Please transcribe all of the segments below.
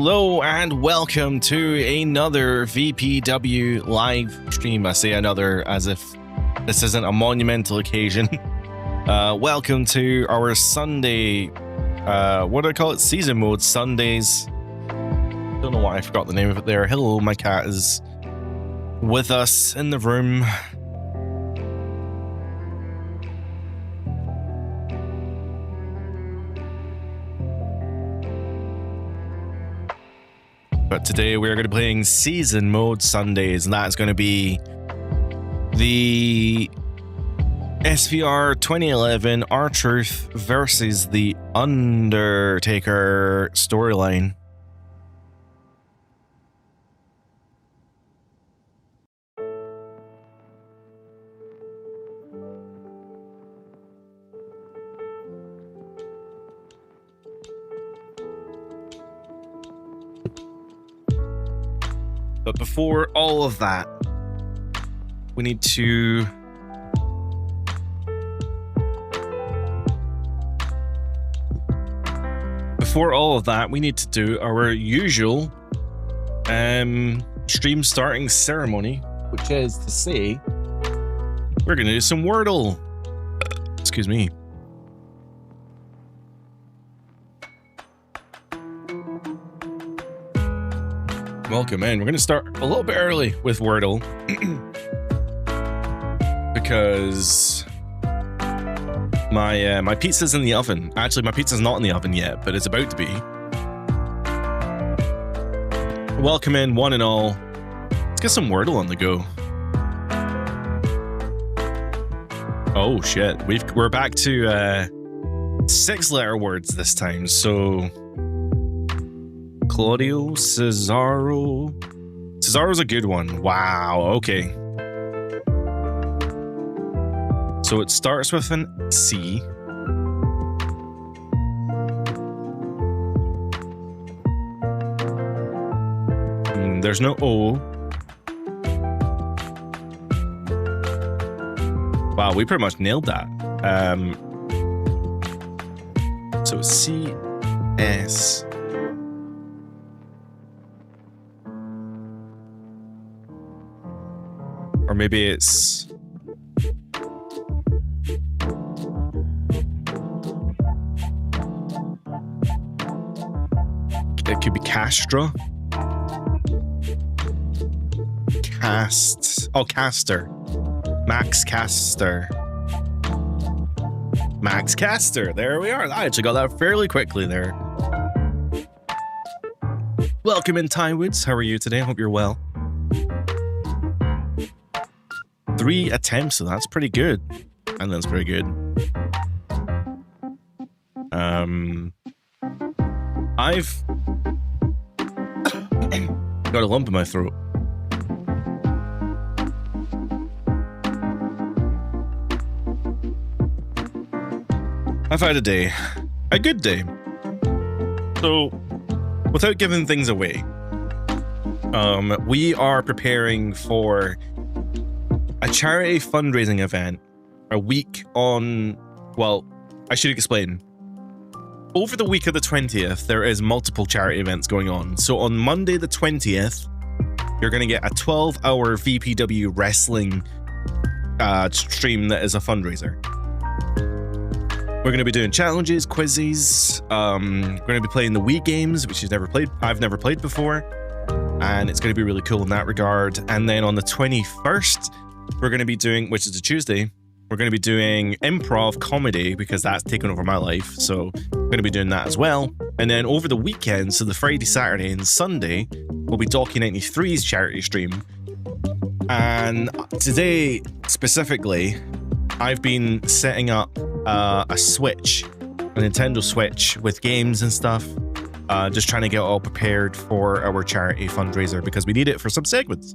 Hello and welcome to another VPW live stream. I say another as if this isn't a monumental occasion. Welcome to our Sunday, what do I call it? Season mode Sundays. Don't know why I forgot the name of it there. Hello, my cat is with us in the room. But today we're going to be playing Season Mode Sundays, and that's going to be the SVR 2011 R-Truth versus the Undertaker storyline. But before all of that, we need to do our usual stream starting ceremony, which is to say we're going to do some Wordle. Excuse me. Welcome in. We're going to start a little bit early with Wordle because my pizza's in the oven. Actually, my pizza's not in the oven yet, but it's about to be. Welcome in, one and all. Let's get some Wordle on the go. Oh shit, we're back to 6-letter words this time. So Claudio, Cesaro. Cesaro's a good one. Wow, okay. So it starts with an C. There's no O. Wow, we pretty much nailed that. So it's C, S. Or maybe it's it could be Castra. Caster. Max Caster. Max Caster. There we are. I actually got that fairly quickly there. Welcome in, Ty Woods. How are you today? I hope you're well. 3 attempts, so that's pretty good. And that's pretty good. I've got a lump in my throat. I've had a good day. So, without giving things away, we are preparing for a charity fundraising event a week on, well, I should explain. Over the week of the 20th, there is multiple charity events going on. So on Monday the 20th, you're going to get a 12-hour VPW wrestling stream that is a fundraiser. We're going to be doing challenges, quizzes. We're going to be playing the Wii games, which I've never played before. And it's going to be really cool in that regard. And then on the 21st, we're going to be doing, which is a Tuesday, we're going to be doing improv comedy because that's taken over my life. So we're going to be doing that as well. And then over the weekend, so the Friday, Saturday, and Sunday, will be Docky 93's charity stream. And today, specifically, I've been setting up a Switch, a Nintendo Switch with games and stuff. Just trying to get all prepared for our charity fundraiser because we need it for some segments.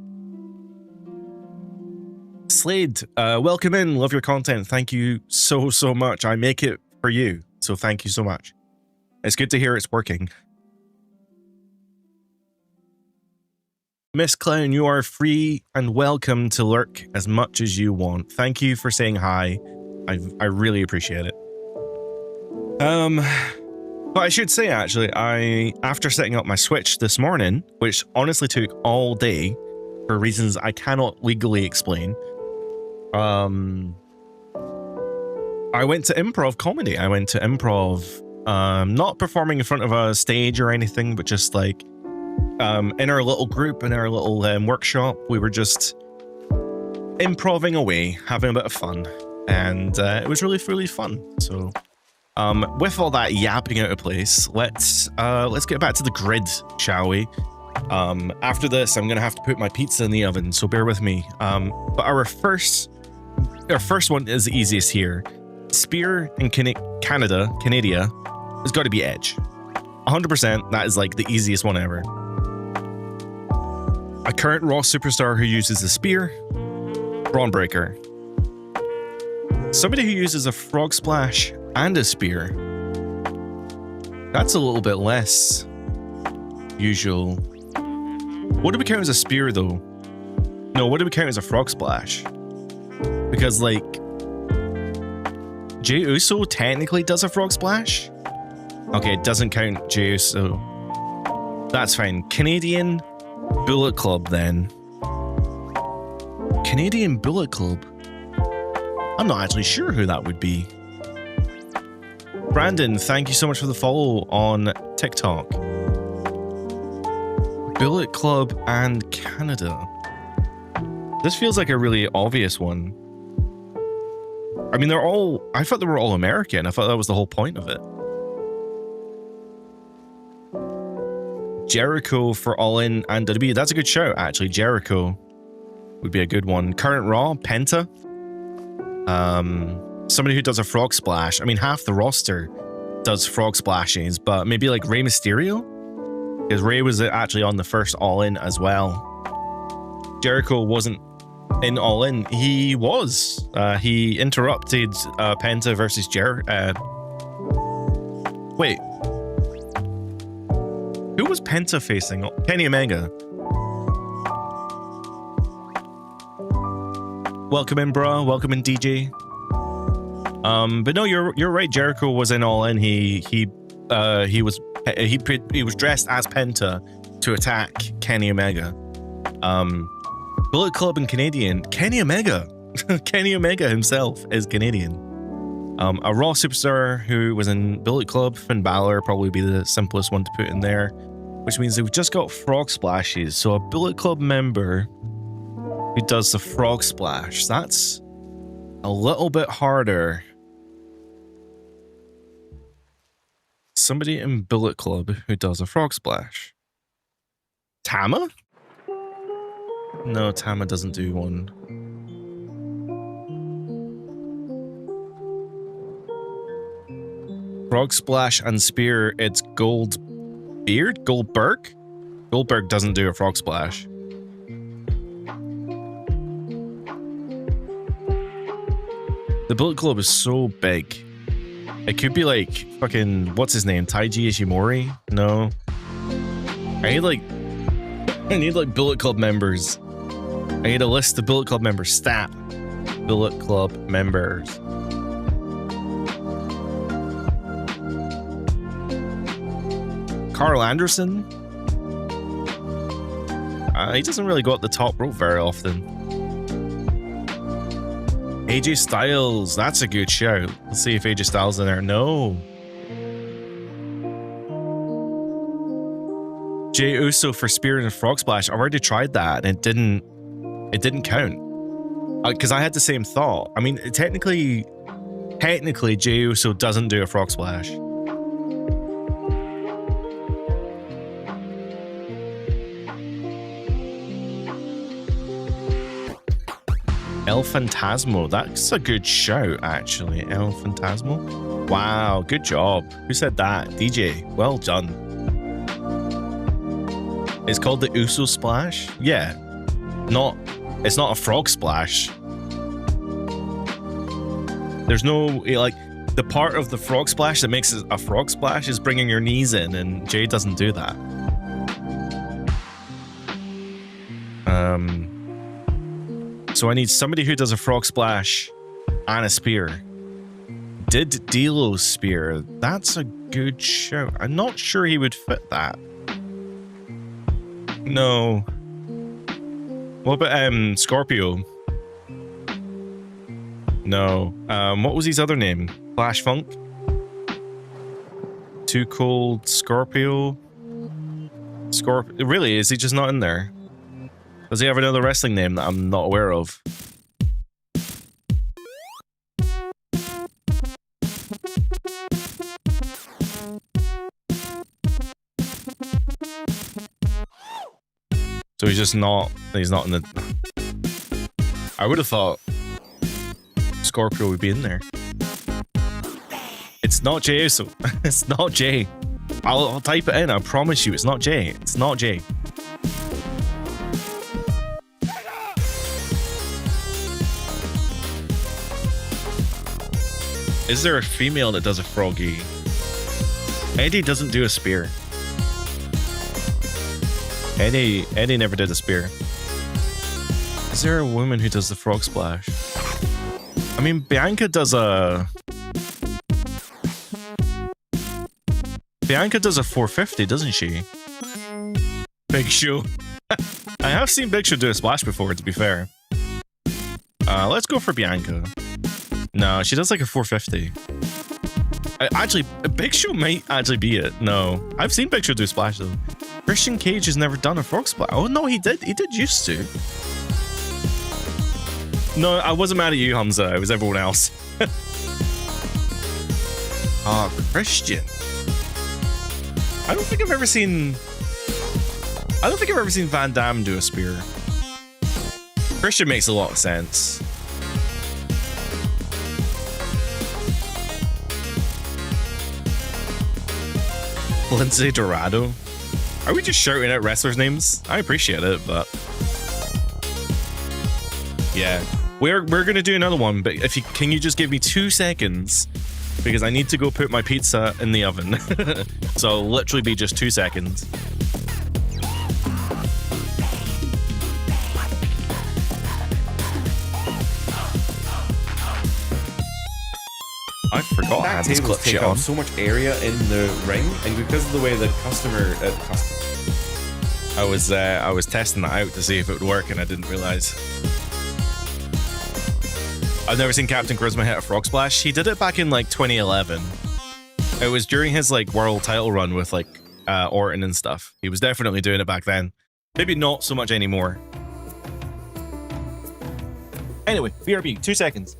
Slade, welcome in. Love your content. Thank you so much. I make it for you, so thank you so much. It's good to hear it's working. Miss Clown, you are free and welcome to lurk as much as you want. Thank you for saying hi. I really appreciate it. But I should say, actually, after setting up my Switch this morning, which honestly took all day for reasons I cannot legally explain, I went to improv comedy. I went to improv, not performing in front of a stage or anything, but just like in our little group, in our little workshop, we were just improving away, having a bit of fun. And it was really, really fun. So with all that yapping out of place, let's get back to the grid, shall we? After this, I'm gonna have to put my pizza in the oven, so bear with me. But our first one is the easiest here. Spear in Canada has got to be Edge. 100%. That is like the easiest one ever. A current Raw superstar who uses a spear, Braun Breaker. Somebody who uses a frog splash and a spear. That's a little bit less usual. What do we count as a spear though? No, what do we count as a frog splash? Because like Jey Uso technically does a frog splash. Okay, it doesn't count Jey Uso. That's fine. Canadian Bullet Club then. Canadian Bullet Club. I'm not actually sure who that would be. Brandon, thank you so much for the follow on TikTok. Bullet Club and Canada. This feels like a really obvious one. I mean, I thought they were all American. I thought that was the whole point of it. Jericho for All In and WWE. That's a good shout, actually. Jericho would be a good one. Current Raw, Penta. Somebody who does a frog splash. I mean, half the roster does frog splashes, but maybe like Rey Mysterio? Because Rey was actually on the first All In as well. Jericho wasn't in All In. He was. He interrupted Penta versus Wait. Who was Penta facing? Kenny Omega. Welcome in, bro. Welcome in, DJ. But no, you're right. Jericho was in All In. He was dressed as Penta to attack Kenny Omega. Bullet Club and Canadian. Kenny Omega. Kenny Omega himself is Canadian. A Raw superstar who was in Bullet Club, Finn Balor, probably be the simplest one to put in there, which means they've just got frog splashes. So a Bullet Club member who does the frog splash. That's a little bit harder. Somebody in Bullet Club who does a frog splash. Tama? No, Tama doesn't do one. Frog splash and spear, it's Goldberg? Goldberg doesn't do a frog splash. The Bullet Club is so big. It could be like fucking, what's his name? Taiji Ishimori? No. I need like Bullet Club members. I need a list of Bullet Club members. Stat. Bullet Club members. Carl Anderson? He doesn't really go up the top rope very often. AJ Styles, that's a good shout. Let's see if AJ Styles is in there. No. Jey Uso for Spear and Frog Splash. I've already tried that and it didn't count. Because I had the same thought. I mean, technically Jey Uso doesn't do a Frog Splash. El Phantasmo, that's a good shout, actually. El Phantasmo. Wow, good job. Who said that? DJ, well done. It's called the Uso Splash? Yeah. It's not a frog splash. There's no, like, the part of the frog splash that makes it a frog splash is bringing your knees in, and Jey doesn't do that. So I need somebody who does a frog splash and a spear. did Delo's spear. That's a good shout. I'm not sure he would fit that. No. What about Scorpio? No. What was his other name? Flash Funk? Too Cold Scorpio? Really? Is he just not in there? Does he have another wrestling name that I'm not aware of? So he's not in the... I would have thought Scorpio would be in there. It's not Jey Uso. It's not Jey. I'll type it in, I promise you, it's not Jey. It's not Jey. Is there a female that does a froggy? Eddie doesn't do a spear. Eddie never did a spear. Is there a woman who does the frog splash? I mean, Bianca does a 450, doesn't she? Big Show. I have seen Big Show do a splash before, to be fair. Let's go for Bianca. No, she does like a 450. Actually, Big Show might actually be it. No, I've seen Big Show do a splash though. Christian Cage has never done a frog splash. Oh no, he did. He did used to. No, I wasn't mad at you, Hamza. It was everyone else. Ah, Christian. I don't think I've ever seen Van Damme do a spear. Christian makes a lot of sense. Lindsay Dorado. Are we just shouting out wrestlers' names? I appreciate it, but yeah, we're gonna do another one. But can you just give me 2 seconds because I need to go put my pizza in the oven. So it'll literally be just 2 seconds. I forgot I had this clip shit on. So much area in the ring, and because of the way the I was testing that out to see if it would work, and I didn't realize. I've never seen Captain Charisma hit a frog splash. He did it back in like 2011. It was during his like world title run with like Orton and stuff. He was definitely doing it back then. Maybe not so much anymore. Anyway, BRB, 2 seconds.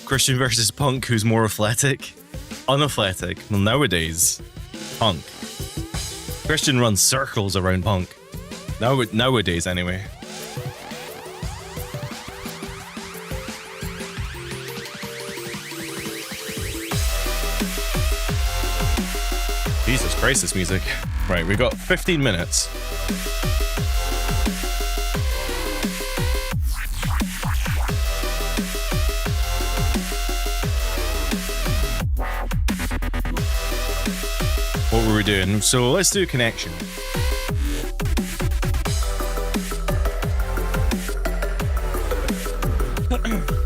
Christian versus Punk, who's more athletic? Unathletic? Well, nowadays, Punk. Christian runs circles around Punk. Nowadays, anyway. Jesus Christ, this music. Right, we got 15 minutes. What were we doing? So let's do connection.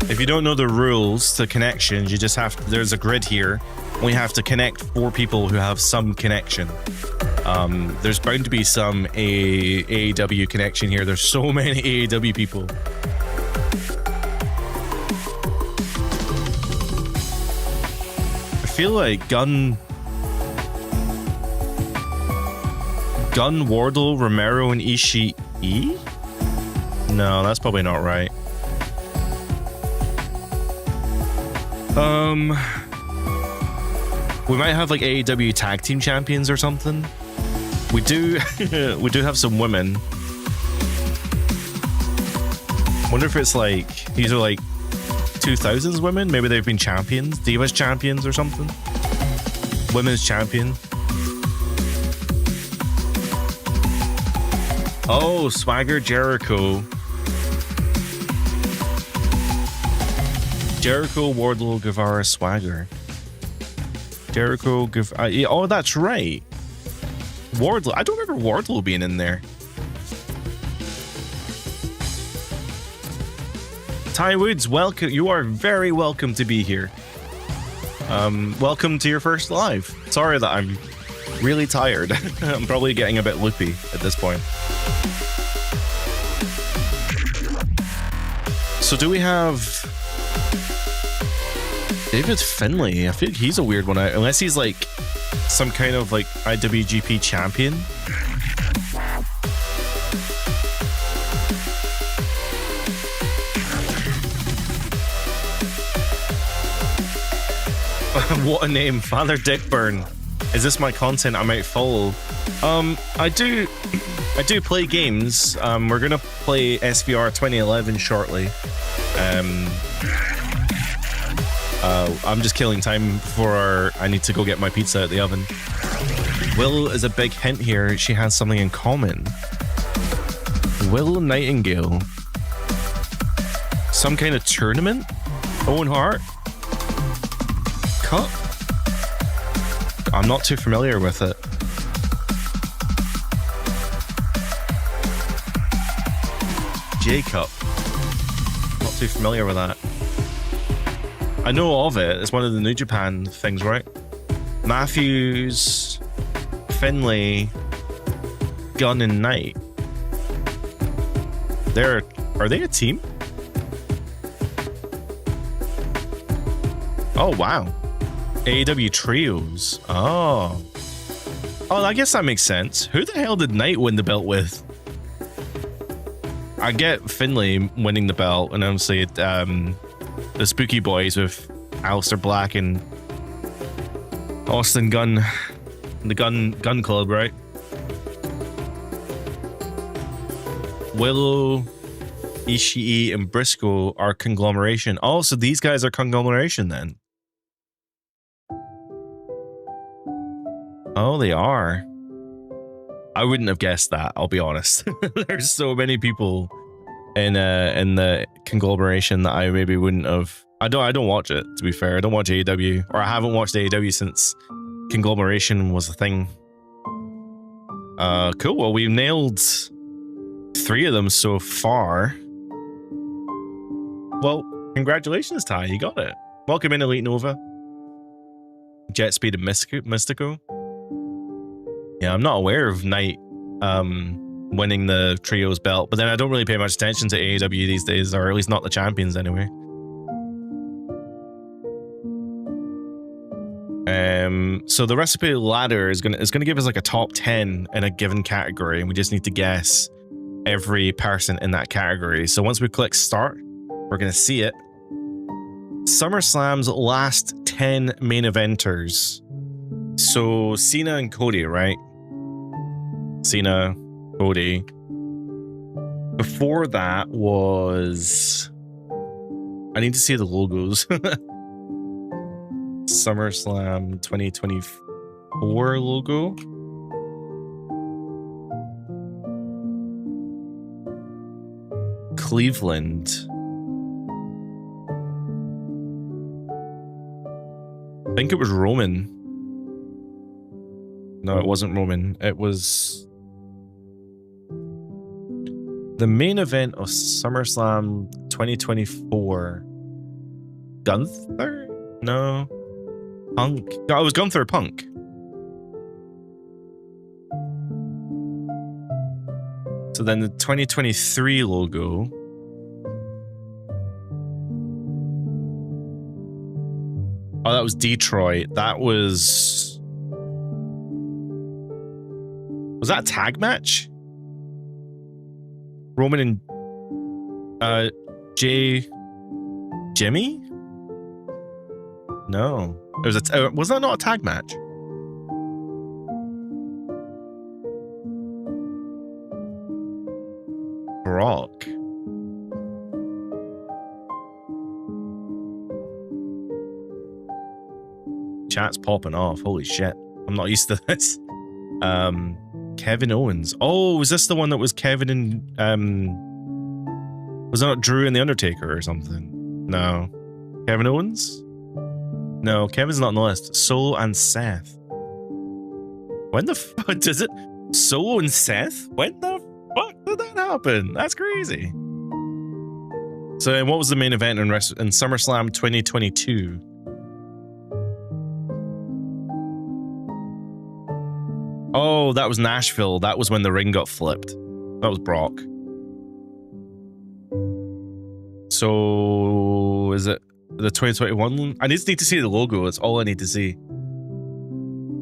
If you don't know the rules to connections, you just have to, there's a grid here. We have to connect 4 people who have some connection. There's bound to be some AEW connection here. There's so many AEW people. I feel like Gunn, Wardle, Romero, and Ishii? No, that's probably not right. We might have like AEW tag team champions or something. We do we do have some women. Wonder if it's like these are like 2000s women. Maybe they've been champions, Divas champions or something. Women's champion. Oh, Swagger, Jericho. Jericho, Wardlow, Guevara, Swagger. Jericho, yeah, oh, that's right. Wardlow. I don't remember Wardlow being in there. Ty Woods, welcome. You are very welcome to be here. Welcome to your first live. Sorry that I'm really tired. I'm probably getting a bit loopy at this point. So do we have David Finlay? I feel like he's a weird one, unless he's like some kind of like IWGP champion. What a name, Father Dickburn. Is this my content I might follow? I do play games. We're gonna play SVR 2011 shortly. I'm just killing time before I need to go get my pizza at the oven. Will is a big hint here. She has something in common. Will Nightingale. Some kind of tournament? Owen Hart? Cup? I'm not too familiar with it. J-Cup. Not too familiar with that. I know of it. It's one of the New Japan things, right? Matthews, Finlay, Gunn, and Knight. Are they a team? Oh, wow. AEW trios. Oh, I guess that makes sense. Who the hell did Knight win the belt with? I get Finlay winning the belt, and obviously the Spooky Boys with Aleister Black and Austin Gunn, the Gun Club, right? Willow, Ishii, and Briscoe are conglomeration. Oh, so these guys are conglomeration then. Oh, they are. I wouldn't have guessed that, I'll be honest. There's so many people in the conglomeration that I maybe wouldn't have. I don't watch it, to be fair. I don't watch AEW, or I haven't watched AEW since conglomeration was a thing. Cool. Well, we've nailed 3 of them so far. Well, congratulations, Ty. You got it. Welcome in, Elite Nova. Jet Speed and Mystico. Yeah, I'm not aware of Knight winning the trios belt, but then I don't really pay much attention to AEW these days, or at least not the champions anyway. So the recipe ladder is gonna give us like a top 10 in a given category, and we just need to guess every person in that category. So once we click start, we're gonna see it. SummerSlam's last 10 main eventers. So Cena and Cody, right? Cena, Cody. Before that was... I need to see the logos. SummerSlam 2024 logo. Cleveland. I think it was Roman. No, it wasn't Roman. It was the main event of SummerSlam 2024. Gunther? No. Punk? No, it was Gunther Punk. So then the 2023 logo. Oh, that was Detroit. That was... Was that a tag match? Roman and Jimmy? No. It was was that not a tag match? Brock. Chat's popping off. Holy shit. I'm not used to this. Kevin Owens. Oh, was this the one that was Kevin and was that not Drew and The Undertaker or something? No. Kevin Owens? No, Kevin's not on the list. Solo and Seth. When the fuck does it? Solo and Seth? When the fuck did that happen? That's crazy. So then what was the main event in SummerSlam 2022? Oh, that was Nashville. That was when the ring got flipped. That was Brock. So is it the 2021? I just need to see the logo. That's all I need to see.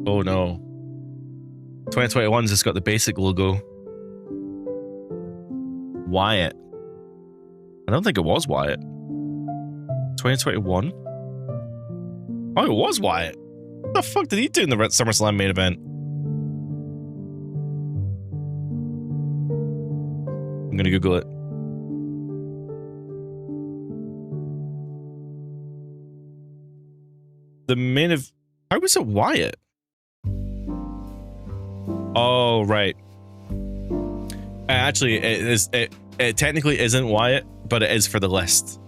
Oh no. 2021's just got the basic logo. Wyatt. I don't think it was Wyatt. 2021? Oh, it was Wyatt. What the fuck did he do in the SummerSlam main event? I'm gonna Google it. The main of how was it Wyatt? Oh right. Actually, it is. It technically isn't Wyatt, but it is for the list.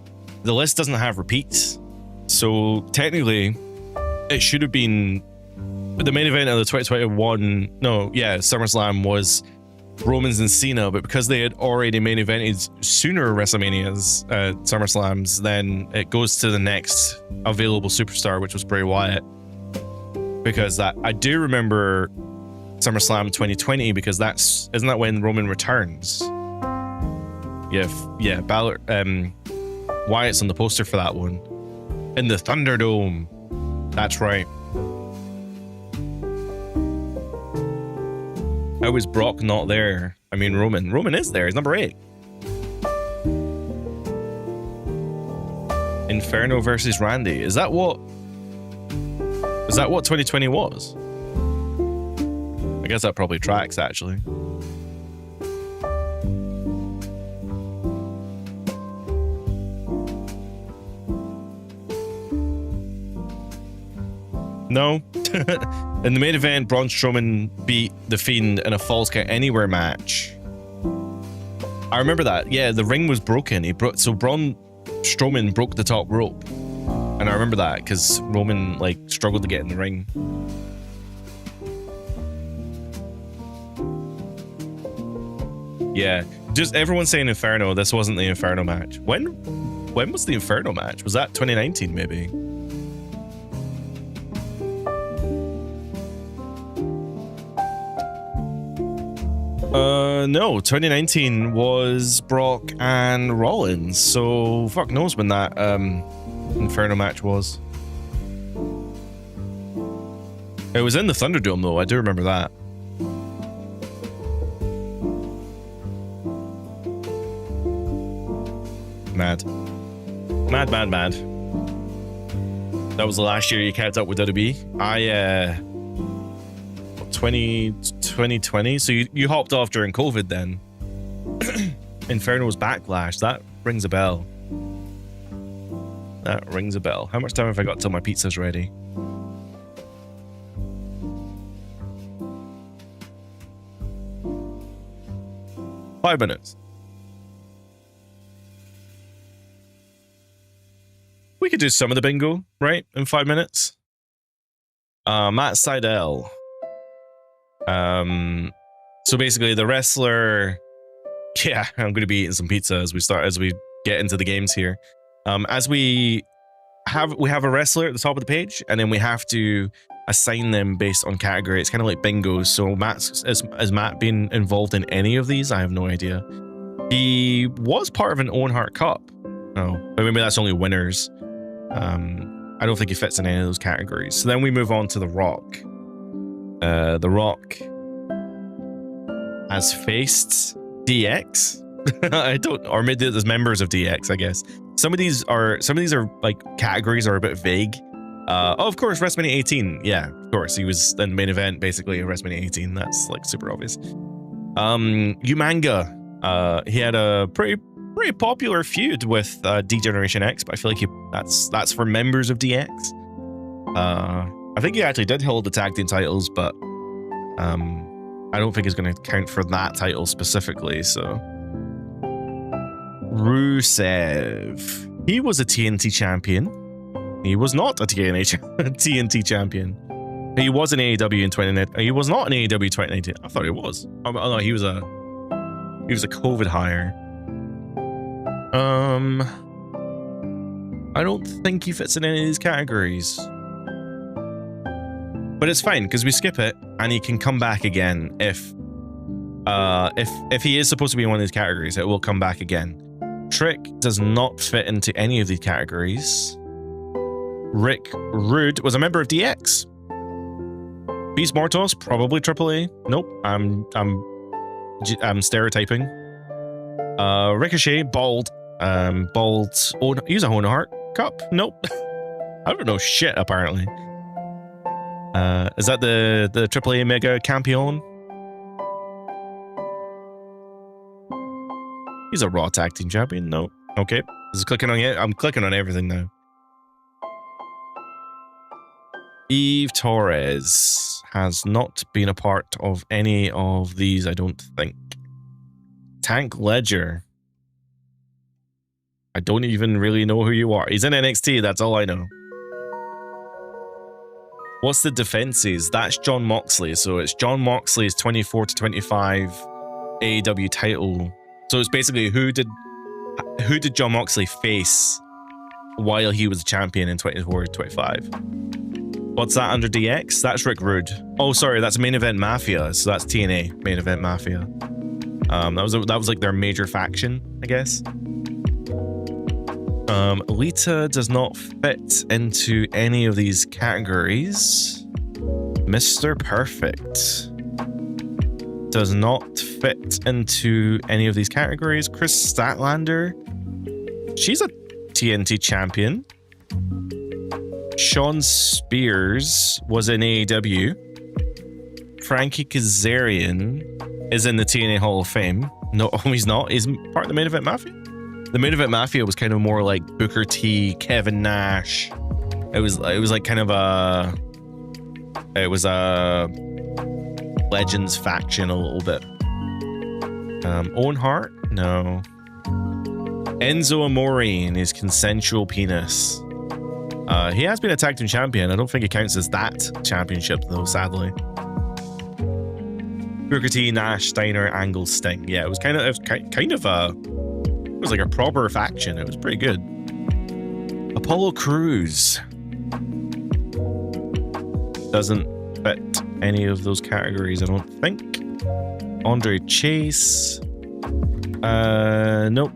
The list doesn't have repeats, so technically, it should have been the main event of the 2021. No, yeah, SummerSlam was Romans and Cena, but because they had already main evented sooner WrestleManias, SummerSlams, then it goes to the next available superstar, which was Bray Wyatt. Because that I do remember SummerSlam 2020 because isn't that when Roman returns? Yeah, Balor, Wyatt's on the poster for that one in the Thunderdome. That's right. How is Brock not there? I mean, Roman is there. He's number 8. Inferno versus Randy. Is that what 2020 was? I guess that probably tracks, actually. No. In the main event, Braun Strowman beat The Fiend in a Falls Count Anywhere match. I remember that. Yeah, the ring was broken. So Braun Strowman broke the top rope. And I remember that because Roman struggled to get in the ring. Yeah, just everyone's saying Inferno. This wasn't the Inferno match. When was the Inferno match? Was that 2019 maybe? No, 2019 was Brock and Rollins, so fuck knows when that Inferno match was. It was in the Thunderdome though, I do remember that. Mad. That was the last year you kept up with WWE. 2020, so you hopped off during COVID then. Inferno's Backlash, that rings a bell. How much time have I got till my pizza's ready? Five minutes. We could do some of the bingo, right? In 5 minutes. Matt Seidel. So basically the wrestler, yeah, I'm going to be eating some pizza as we get into the games here. As we have a wrestler at the top of the page, and then we have to assign them based on category. It's kind of like bingo. So has Matt been involved in any of these? I have no idea. He was part of an Owen Hart Cup. No, but maybe that's only winners. I don't think he fits in any of those categories. So then we move on to The Rock. The Rock has faced DX. or maybe there's members of DX, I guess. Some of these are like categories are a bit vague. Of course, WrestleMania 18. Yeah, of course. He was in the main event, basically, at WrestleMania 18. That's like super obvious. Umanga. He had a pretty popular feud with D-Generation X, but I feel like that's for members of DX. I think he actually did hold the tag team titles, but I don't think he's going to count for that title specifically. So Rusev. He was a TNT champion. He was not a TNT champion. He was an AEW in 2019. He was not an AEW 2019. I thought he was. Oh no, he was a COVID hire. I don't think he fits in any of these categories. But it's fine because we skip it and he can come back again if he is supposed to be in one of these categories, it will come back again. Trick does not fit into any of these categories. Rick Rude was a member of DX. Beast Mortos, probably AAA. Nope, I'm stereotyping. Ricochet, bald. Oh, use a Honor Heart Cup. Nope. I don't know shit. Apparently. Is that the AAA Mega Campion? He's a Raw Tag Team Champion. No. Okay. Just clicking on it. I'm clicking on everything now. Eve Torres has not been a part of any of these, I don't think. Tank Ledger. I don't even really know who you are. He's in NXT, that's all I know. What's the defenses? That's Jon Moxley. So it's Jon Moxley's 24 to 25 AEW title. So it's basically who did Jon Moxley face while he was champion in 24 to 25? What's that under DX? That's Rick Rude. Oh, sorry, that's Main Event Mafia. So that's TNA, Main Event Mafia. That was like their major faction, I guess. Lita does not fit into any of these categories. Mr. Perfect does not fit into any of these categories. Chris Statlander, she's a TNT champion. Shawn Spears was in AEW. Frankie Kazarian is in the TNA Hall of Fame. No, he's not. He's part of the Main Event Mafia. The Main Event Mafia was kind of more like Booker T, Kevin Nash. It was like kind of a Legends faction a little bit. Owen Hart? No. Enzo Amore and his consensual penis. He has been a tag team champion. I don't think it counts as that championship though, sadly. Booker T, Nash, Steiner, Angle, Sting. Yeah, it was like a proper faction. It was pretty good. Apollo Crews doesn't fit any of those categories, I don't think. Andre Chase. Nope.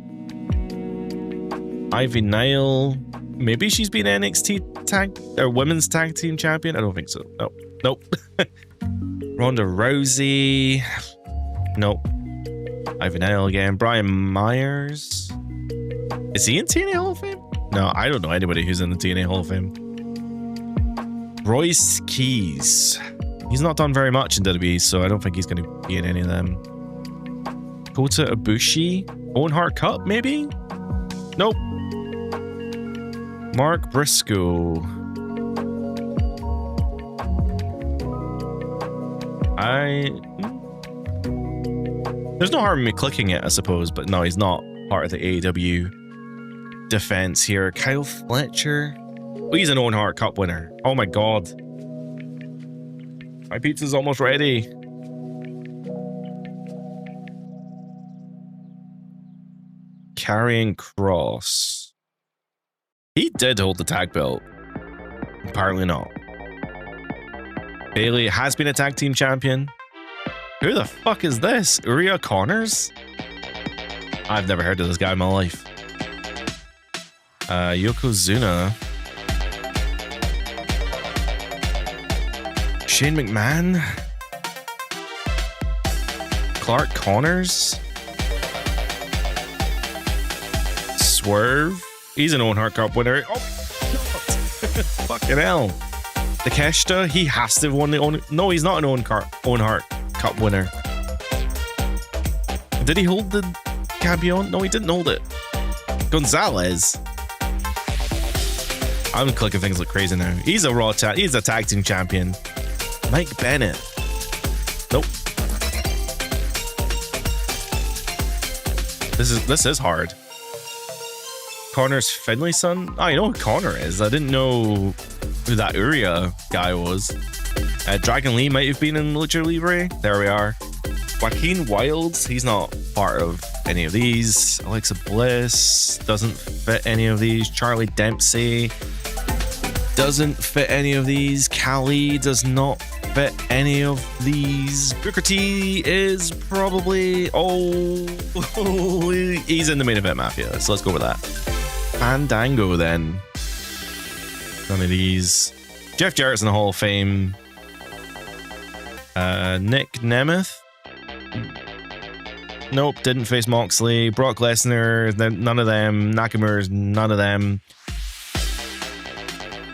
Ivy Nile. Maybe she's been NXT tag or women's tag team champion. I don't think so. Nope. Ronda Rousey. Nope. Ivy Nile again. Brian Myers. Is he in TNA Hall of Fame? No, I don't know anybody who's in the TNA Hall of Fame. Royce Keys. He's not done very much in WWE, so I don't think he's going to be in any of them. Kota Ibushi. Owen Hart Cup, maybe? Nope. Mark Briscoe. There's no harm in me clicking it, I suppose, but no, he's not part of the AEW defense here. Kyle Fletcher. Oh, he's an Owen Hart Cup winner. Oh my god. My pizza's almost ready. Karrion Kross. He did hold the tag belt. Apparently not. Bayley has been a tag team champion. Who the fuck is this? Uriah Connors? I've never heard of this guy in my life. Yokozuna. Shane McMahon. Clark Connors. Swerve. He's an Owen Hart Cup winner. Oh, God. Fucking hell. Takeshita, he has to have won the own. No, he's not an Owen Hart Cup winner. Did he hold the Campeon? No, he didn't hold it. Gonzalez. I'm clicking things like crazy now. He's a Raw tag. He's a tag team champion. Mike Bennett. Nope. This is hard. Connor's Finley's son? Oh, you know who Connor is. I didn't know who that Uria guy was. Dragon Lee might have been in Lucha Libre. There we are. Joaquin Wilds, he's not part of any of these. Alexa Bliss doesn't fit any of these. Charlie Dempsey doesn't fit any of these. Kali does not fit any of these. Booker T is probably... Oh, he's in the main event Mafia, so let's go with that. Fandango then. None of these. Jeff Jarrett's in the Hall of Fame. Nick Nemeth. Nope, didn't face Moxley. Brock Lesnar, none of them. Nakamura's none of them.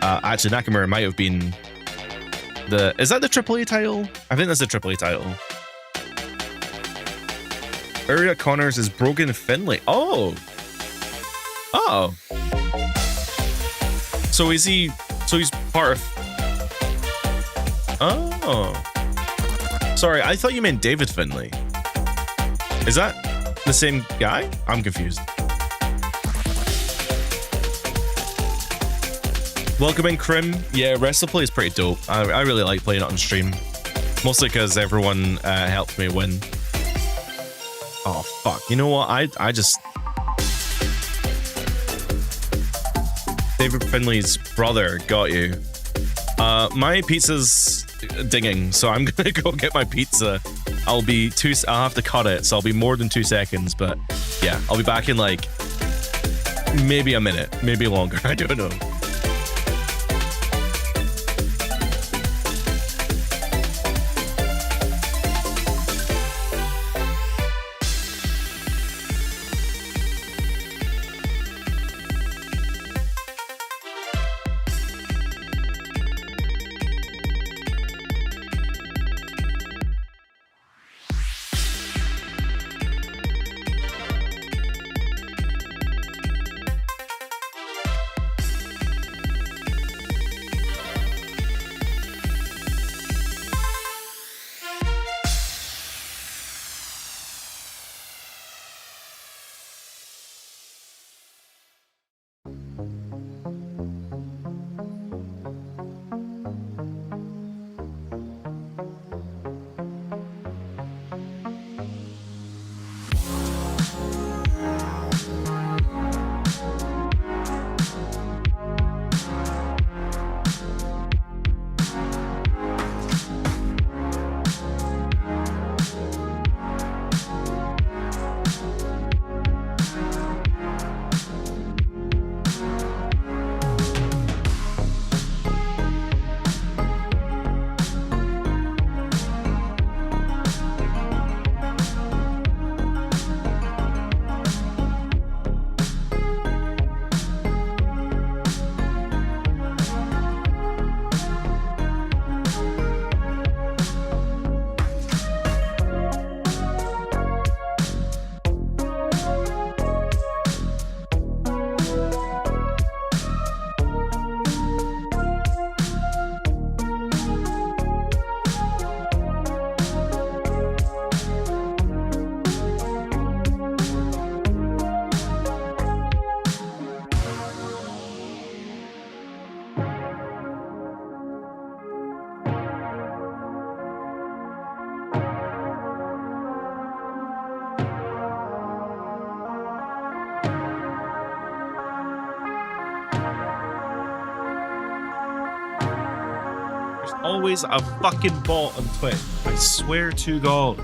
Actually, Nakamura might have been the... Is that the AAA title? I think that's the AAA title. Uriah Connors is Brogan Finlay. Oh! Oh! So is he... So he's part of... Oh. Sorry, I thought you meant David Finlay. Is that the same guy? I'm confused. Welcome in, Krim. Yeah, WrestlePlay is pretty dope. I really like playing it on stream. Mostly because everyone helped me win. Oh, fuck. You know what? I just... David Finlay's brother got you. My pizza's dinging, so I'm gonna go get my pizza. I'll have to cut it, so I'll be more than 2 seconds, but yeah, I'll be back in like maybe a minute, maybe longer. I don't know. Always a fucking bot on Twitch. I swear to God.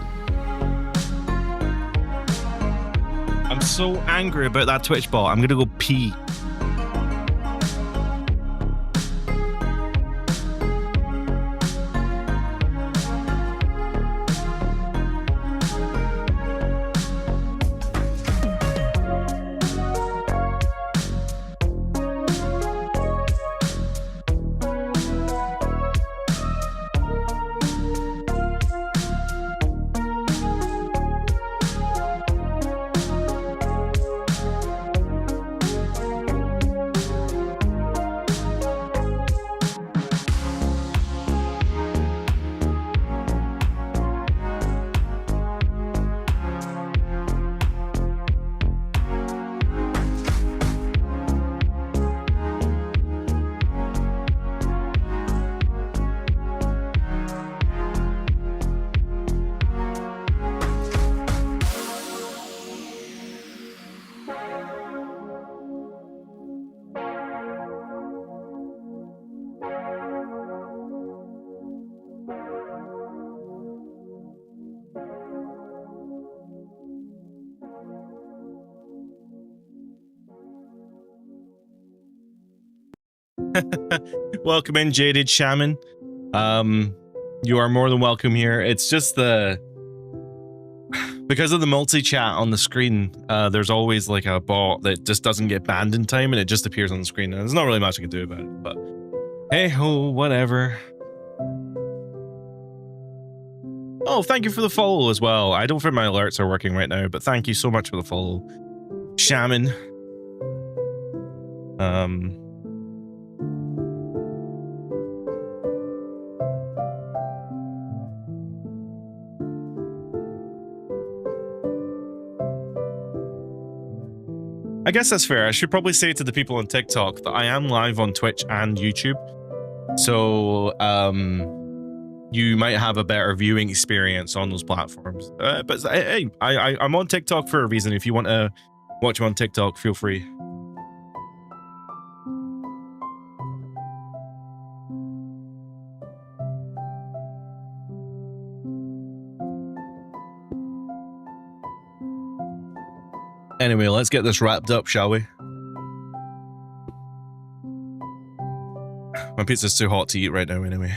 I'm so angry about that Twitch bot. I'm gonna go pee. Welcome in, Jaded Shaman. You are more than welcome here. It's just because of the multi-chat on the screen, there's always like a bot that just doesn't get banned in time and it just appears on the screen. And there's not really much I can do about it, but hey ho, whatever. Oh, thank you for the follow as well. I don't think my alerts are working right now, but thank you so much for the follow. Shaman. I guess that's fair. I should probably say to the people on TikTok that I am live on Twitch and YouTube. So, you might have a better viewing experience on those platforms. But hey, I'm on TikTok for a reason. If you want to watch me on TikTok, feel free. Anyway, let's get this wrapped up, shall we? My pizza's too hot to eat right now anyway.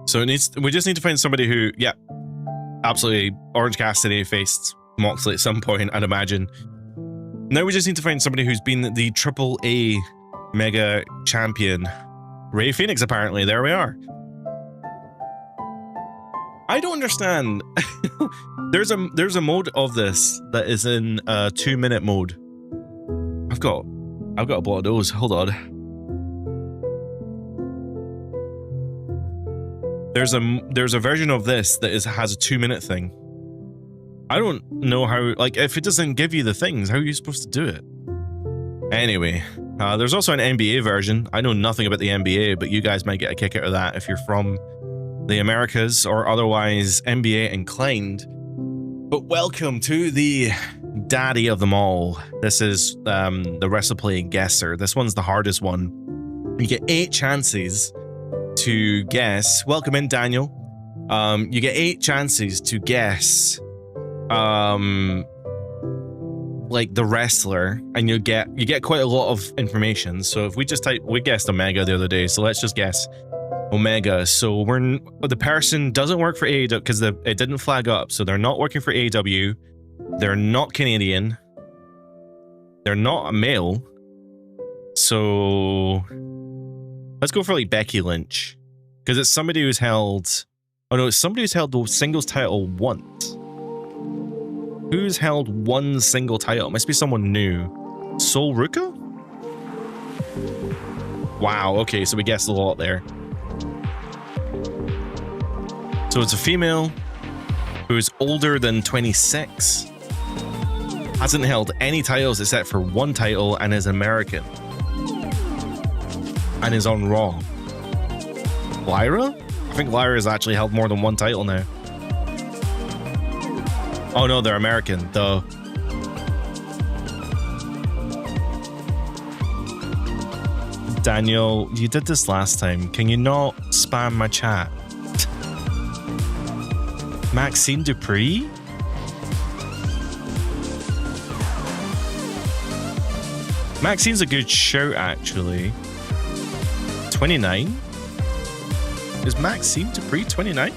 So we just need to find somebody who, yeah, absolutely, Orange Cassidy faced Moxley at some point, I'd imagine. Now we just need to find somebody who's been the AAA Mega Champion. Rey Fenix, apparently. There we are. I don't understand. There's a mode of this that is in 2-minute mode. I've got a lot of those. Hold on. There's a version of this that has a 2-minute thing. I don't know how, like, if it doesn't give you the things, how are you supposed to do it? Anyway, there's also an NBA version. I know nothing about the NBA, but you guys might get a kick out of that if you're from the Americas or otherwise NBA inclined. But welcome to the daddy of them all. This is the WrestlePlay Guesser. This one's the hardest one. You get 8 chances to guess. Welcome in, Daniel. You get 8 chances to guess like the wrestler, and you get quite a lot of information. So if we guessed Omega the other day, so let's just guess Omega. So the person doesn't work for AEW because it didn't flag up, so they're not working for AEW. They're not Canadian. They're not a male. So let's go for like Becky Lynch, because it's somebody who's held. Oh no, it's somebody who's held the singles title once. Who's held one single title? It must be someone new. Sol Ruka? Wow. Okay, so we guessed a lot there. So it's a female who's older than 26, hasn't held any titles except for one title, and is American, and is on Raw. Lyra? I think Lyra's actually held more than one title now. Oh no, they're American, duh. Daniel, you did this last time. Can you not spam my chat? Maxine Dupree? Maxine's a good shout, actually. 29? Is Maxine Dupree 29?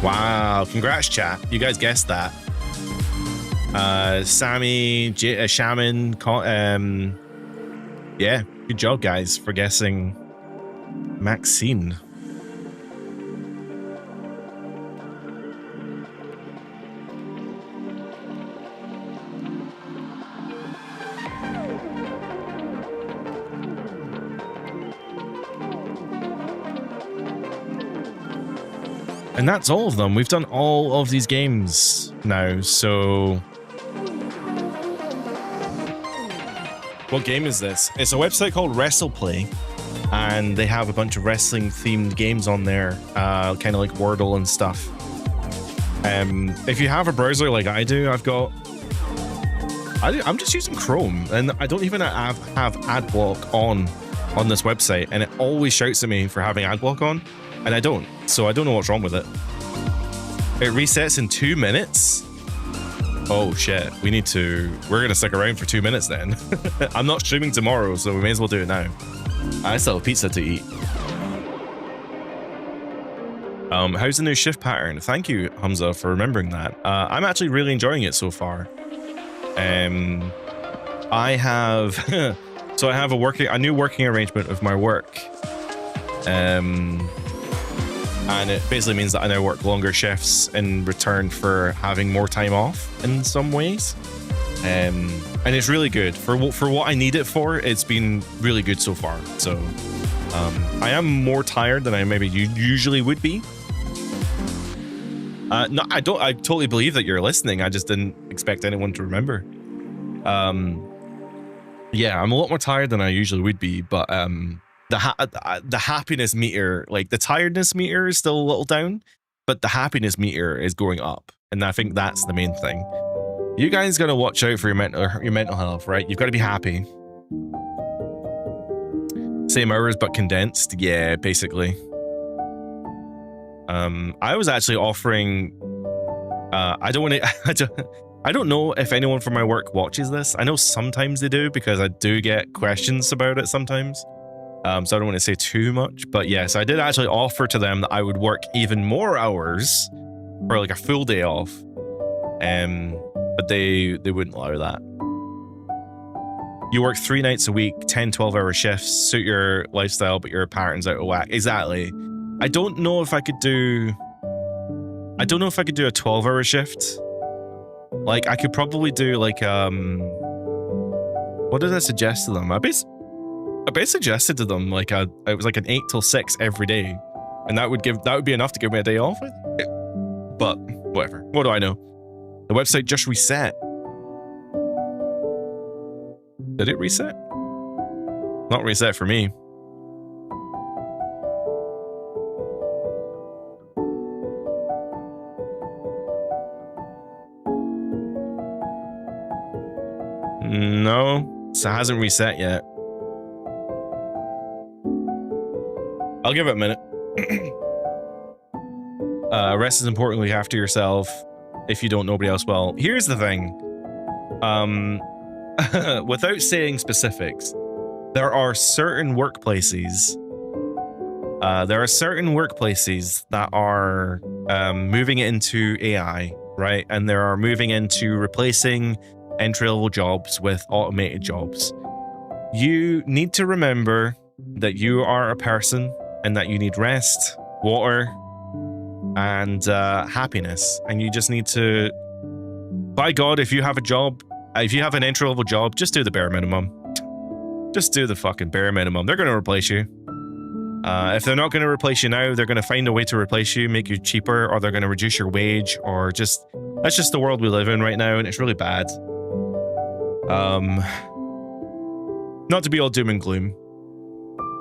Wow, congrats, chat. You guys guessed that. Sammy, Shaman, yeah, good job, guys, for guessing Maxine. And that's all of them. We've done all of these games now, so... What game is this? It's a website called WrestlePlay, and they have a bunch of wrestling-themed games on there, kind of like Wordle and stuff. If you have a browser like I do, I'm just using Chrome, and I don't even have AdBlock on this website, and it always shouts at me for having AdBlock on. And I don't, so I don't know what's wrong with it. It resets in 2 minutes? Oh shit, we're gonna stick around for 2 minutes then. I'm not streaming tomorrow, so we may as well do it now. I still have pizza to eat. How's the new shift pattern? Thank you, Hamza, for remembering that. I'm actually really enjoying it so far. I have so I have a new working arrangement with my work. And it basically means that I now work longer shifts in return for having more time off in some ways. And it's really good for what I need it for. It's been really good so far. So I am more tired than I maybe usually would be. No, I totally believe that you're listening. I just didn't expect anyone to remember. Yeah, I'm a lot more tired than I usually would be, but the happiness meter, like the tiredness meter is still a little down, but the happiness meter is going up. And I think that's the main thing. You guys got to watch out for your mental health, right? You've got to be happy. Same hours, but condensed. Yeah, basically. I was actually offering, I don't know if anyone from my work watches this. I know sometimes they do because I do get questions about it sometimes. So I don't want to say too much, but yes, I did actually offer to them that I would work even more hours for like a full day off. But they wouldn't allow that. You work 3 nights a week, 10, 12-hour shifts, suit your lifestyle, but your pattern's out of whack. Exactly. I don't know if I could do a 12-hour shift. Like I could probably do like what did I suggest to them? I basically suggested to them like it was like an 8 till 6 every day, and that would be enough to give me a day off. But whatever. What do I know? The website just reset. Did it reset? Not reset for me. No, so it hasn't reset yet. I'll give it a minute. Rest is important. Look after yourself. If you don't, nobody else will. Here's the thing. Without saying specifics, there are certain workplaces. That are moving into AI, right? And they are moving into replacing entry-level jobs with automated jobs. You need to remember that you are a person and that you need rest, water, and happiness. And you just need to, by God, if you have a job, if you have an entry-level job, just do the bare minimum. Just do the fucking bare minimum. They're going to replace you. If they're not going to replace you now, they're going to find a way to replace you, make you cheaper, or they're going to reduce your wage, or just, that's just the world we live in right now, and it's really bad. Not to be all doom and gloom.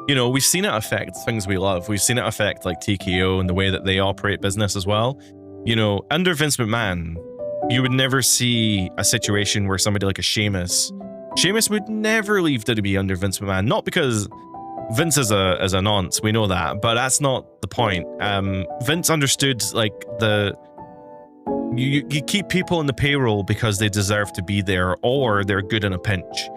You know, we've seen it affect things we love. We've seen it affect like TKO and the way that they operate business as well. You know, under Vince McMahon, you would never see a situation where somebody like a Sheamus would never leave WWE under Vince McMahon. Not because Vince is a nonce, we know that, but that's not the point. Vince understood like you keep people in the payroll because they deserve to be there or they're good in a pinch.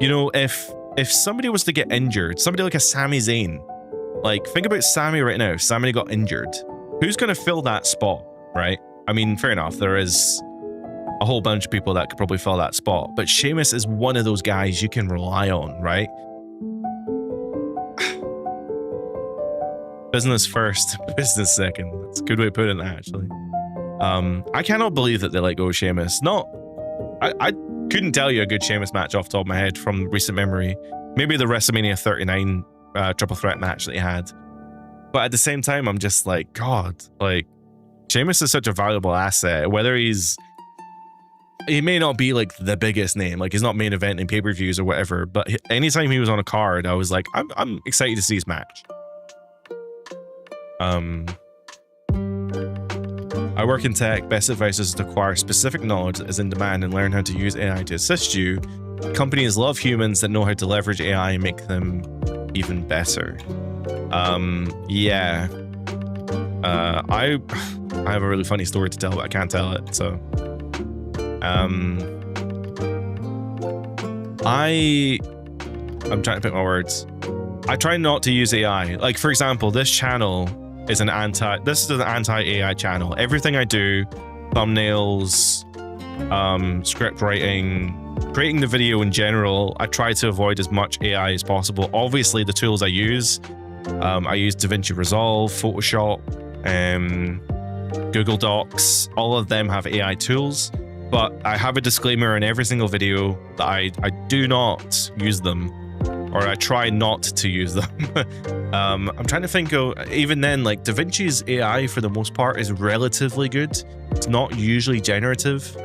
You know, if somebody was to get injured, somebody like a Sami Zayn, like think about Sami right now. Sami got injured. Who's going to fill that spot, right? I mean, fair enough. There is a whole bunch of people that could probably fill that spot, but Sheamus is one of those guys you can rely on, right? Business first, business second. That's a good way of putting it, actually. I cannot believe that they let go of Sheamus. I couldn't tell you a good Sheamus match off the top of my head from recent memory. Maybe the WrestleMania 39 triple threat match that he had. But at the same time, I'm just like, God, like, Sheamus is such a valuable asset. Whether he may not be like the biggest name, like he's not main event in pay-per-views or whatever, but anytime he was on a card, I was like, I'm excited to see his match. I work in tech. Best advice is to acquire specific knowledge that is in demand and learn how to use AI to assist you. Companies love humans that know how to leverage AI and make them even better. Yeah. I have a really funny story to tell, but I can't tell it. So I'm trying to pick my words. I try not to use AI. Like, for example, this channel is an anti-AI channel. Everything I do, thumbnails, script writing, creating the video in general, I try to avoid as much AI as possible. Obviously, the tools I use DaVinci Resolve, Photoshop, Google Docs. All of them have AI tools, but I have a disclaimer in every single video that I do not use them, or I try not to use them. I'm trying to think of, even then, like DaVinci's AI for the most part is relatively good. It's not usually generative.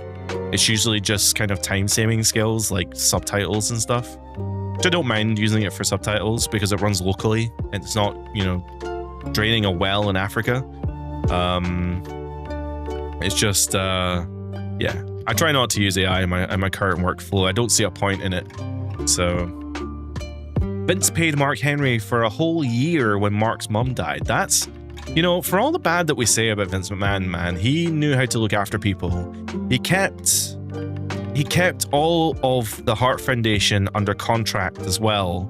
It's usually just kind of time-saving skills like subtitles and stuff. Which I don't mind using it for subtitles because it runs locally and it's not, you know, draining a well in Africa. It's just, yeah. I try not to use AI in my current workflow. I don't see a point in it. So, Vince paid Mark Henry for a whole year when Mark's mum died. That's, you know, for all the bad that we say about Vince McMahon, man, he knew how to look after people. He kept all of the Hart Foundation under contract as well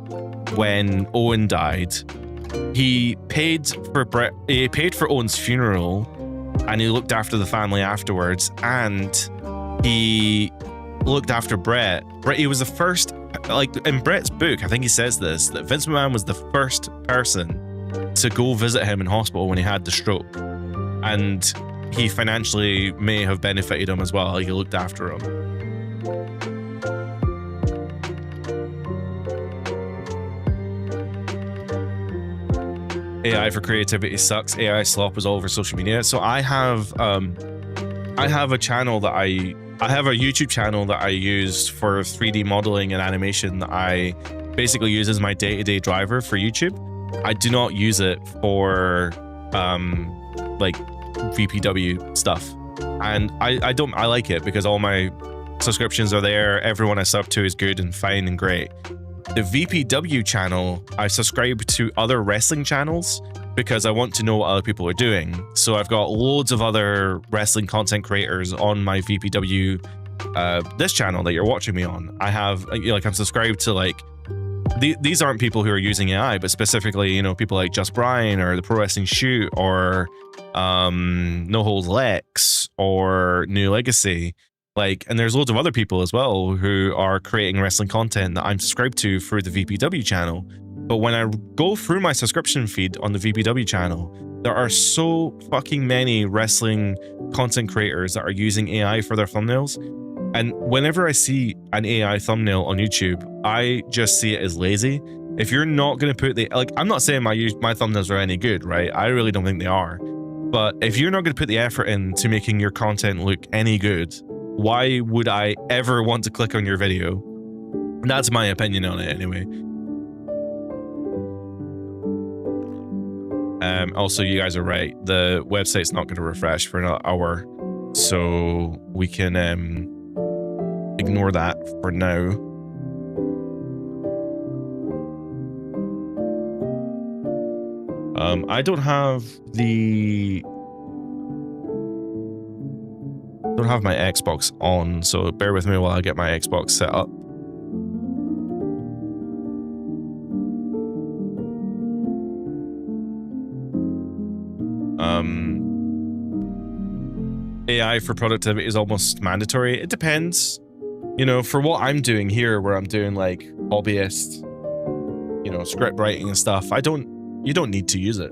when Owen died. He paid for Owen's funeral, and he looked after the family afterwards, and he looked after Bret. He was the first, like in Bret's book, I think he says this, that Vince McMahon was the first person to go visit him in hospital when he had the stroke. And he financially may have benefited him as well. He looked after him. AI for creativity sucks. AI slop is all over social media. So I have a channel that I have a YouTube channel that I use for 3D modeling and animation that I basically use as my day-to-day driver for YouTube. I do not use it for like VPW stuff, and I like it because all my subscriptions are there. Everyone I sub to is good and fine and great. The VPW channel, I subscribe to other wrestling channels because I want to know what other people are doing. So I've got loads of other wrestling content creators on my VPW, this channel that you're watching me on. I have, like, I'm subscribed to, like, these aren't people who are using AI, but specifically, you know, people like Just Brian or the Pro Wrestling Shoot or No Holds Lex or New Legacy. Like, and there's loads of other people as well who are creating wrestling content that I'm subscribed to through the VPW channel. But when I go through my subscription feed on the VPW channel, there are so fucking many wrestling content creators that are using AI for their thumbnails. And whenever I see an AI thumbnail on YouTube, I just see it as lazy. If you're not going to put the, like, I'm not saying my thumbnails are any good, right? I really don't think they are. But if you're not going to put the effort into making your content look any good, why would I ever want to click on your video? That's my opinion on it anyway. Also, you guys are right. The website's not going to refresh for another hour, so we can ignore that for now. I don't have my Xbox on, so bear with me while I get my Xbox set up. AI for productivity is almost mandatory. It depends. You know, for what I'm doing here, where I'm doing like hobbyist, you know, script writing and stuff, you don't need to use it.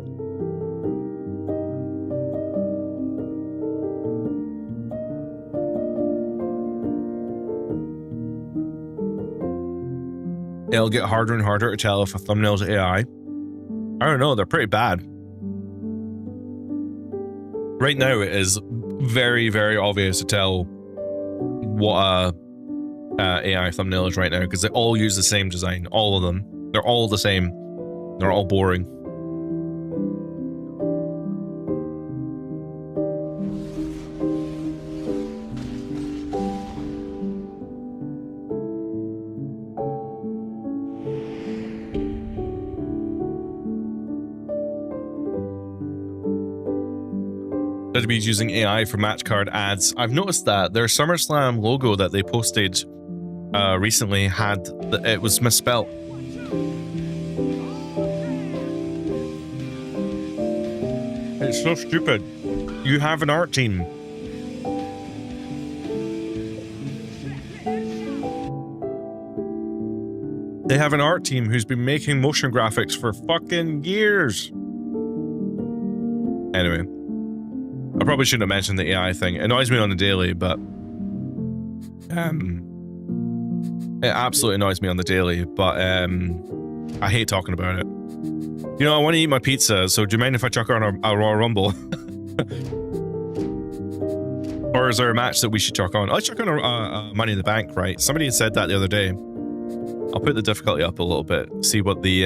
It'll get harder and harder to tell if a thumbnail's AI. I don't know, they're pretty bad. Right now, it is very, very obvious to tell what a AI thumbnail is right now because they all use the same design. All of them. They're all the same. They're all boring. WWE's using AI for match card ads. I've noticed that their SummerSlam logo that they posted recently it was misspelled. It's so stupid. You have an art team. They have an art team who's been making motion graphics for fucking years. Anyway, I probably shouldn't have mentioned the AI thing. It annoys me on the daily, but it absolutely annoys me on the daily, but I hate talking about it. You know, I want to eat my pizza, so do you mind if I chuck on a Royal Rumble? Or is there a match that we should chuck on? I'll chuck on a Money in the Bank, right? Somebody had said that the other day. I'll put the difficulty up a little bit, see what the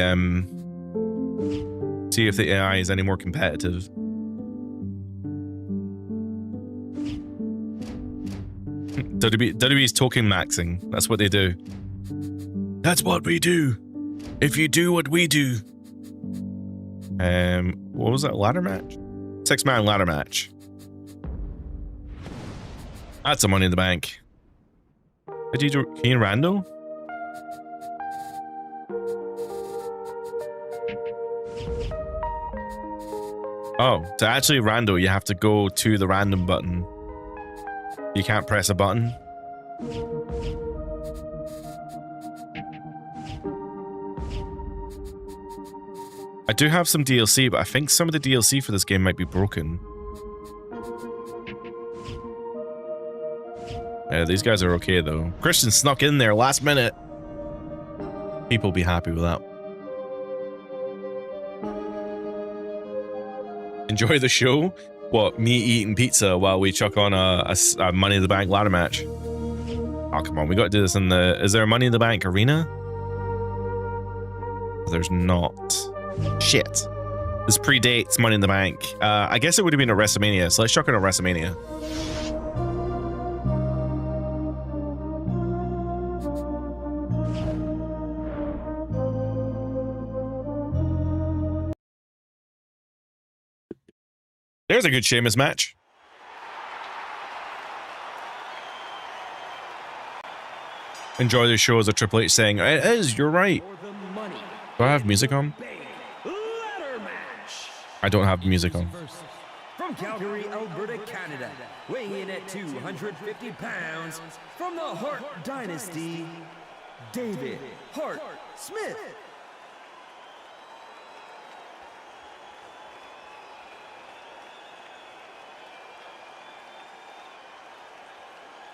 see if the AI is any more competitive. WWE's token maxing. That's what they do. That's what we do. If you do what we do. What was that? Ladder match? 6-man ladder match. That's a Money in the Bank. Did you do Kane Rando? Oh, to actually rando, you have to go to the random button. You can't press a button. I do have some DLC, but I think some of the DLC for this game might be broken. Yeah, these guys are okay though. Christian snuck in there last minute. People will be happy with that. Enjoy the show? What, me eating pizza while we chuck on a Money in the Bank ladder match? Oh, come on, we got to do this in the... Is there a Money in the Bank arena? There's not. Shit. This predates Money in the Bank. I guess it would have been a WrestleMania, so let's chuck on a WrestleMania. There's a good Sheamus match. Enjoy the show as a Triple H saying, it is, you're right. Do I have music on? I don't have music on. From Calgary, Alberta, Canada, weighing in at 250 pounds, from the Hart Dynasty, David Hart Smith.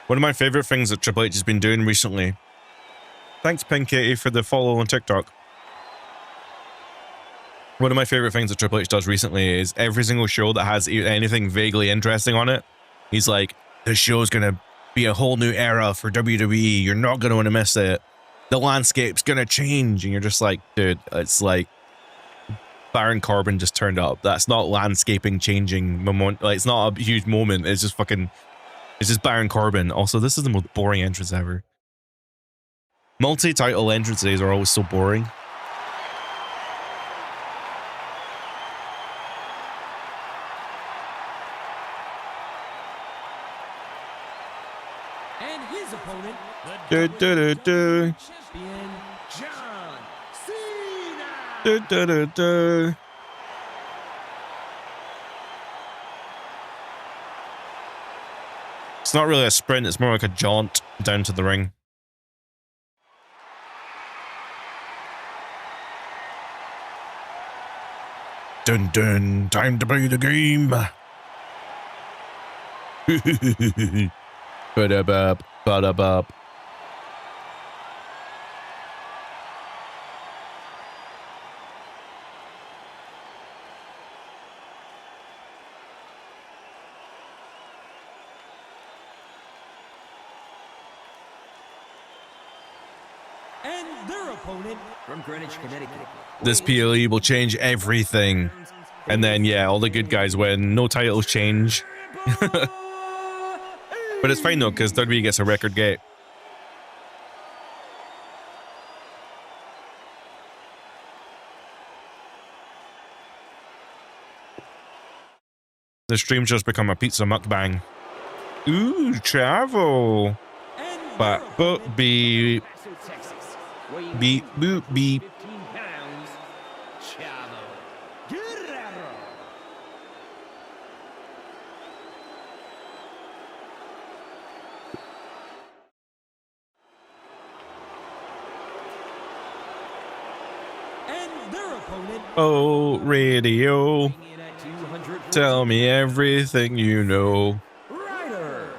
One of my favorite things that Triple H has been doing recently. Thanks, Pink80, for the follow on TikTok. One of my favorite things that Triple H does recently is every single show that has anything vaguely interesting on it, he's like, this show's gonna be a whole new era for WWE. You're not gonna want to miss it. The landscape's gonna change. And you're just like, dude, it's like Baron Corbin just turned up. That's not landscaping changing moment. Like, it's not a huge moment. It's just fucking... It's just Baron Corbin. Also, this is the most boring entrance ever. Multi-title entrances are always so boring. And his opponent, Do, do, do, do. champion John Cena. Do, do, do, do. It's not really a sprint, it's more like a jaunt down to the ring. Dun dun, time to play the game. Ba-da-bop, ba-da-bop. And their opponent, from Greenwich, Connecticut. This PLE will change everything. And then, yeah, all the good guys win. No titles change. But it's fine though, because WWE gets a record gate. The stream's just become a pizza mukbang. Ooh, Chavo. But beep, beep, boop, beep. 15 pounds, Chavo Guerrero. And their opponent, Oh, radio. weighing in at 214 Tell me everything you know. Ryder.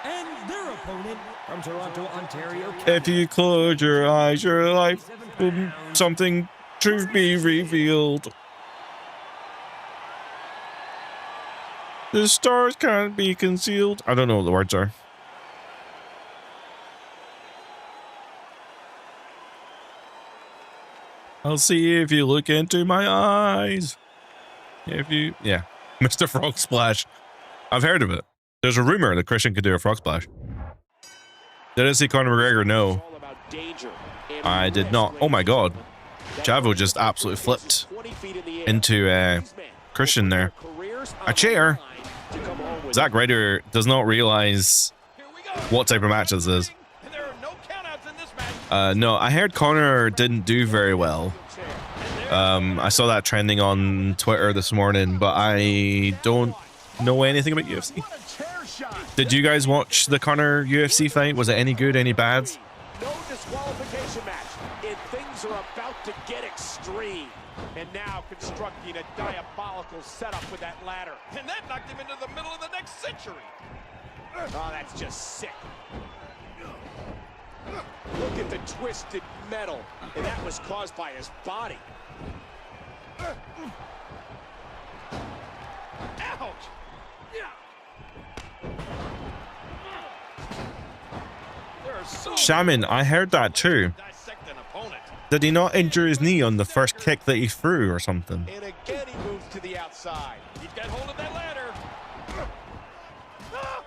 And their opponent from Toronto, Ontario, If you close your eyes, your life will something truth be revealed. The stars can't be concealed. I don't know what the words are. I'll see if you look into my eyes. If you, yeah, Mr. Frog Splash. I've heard of it. There's a rumor that Christian could do a frog splash. Did I see Conor McGregor? No. I did not. Oh my god. Chavo just absolutely flipped into Christian there. A chair. Zack Ryder does not realize what type of match this is. No, I heard Conor didn't do very well. I saw that trending on Twitter this morning, but I don't know anything about UFC. Did you guys watch the Conor UFC fight? Was it any good, any bad? No disqualification match, and things are about to get extreme. And now constructing a diabolical setup with that ladder. And that knocked him into the middle of the next century. Oh, that's just sick. Look at the twisted metal, and that was caused by his body. Ouch! There are so Shaman, I heard that too. dissect an opponent. Did he not injure his knee on the first kick that he threw or something? And again, he moves to the outside. He's got hold of that ladder. Ah!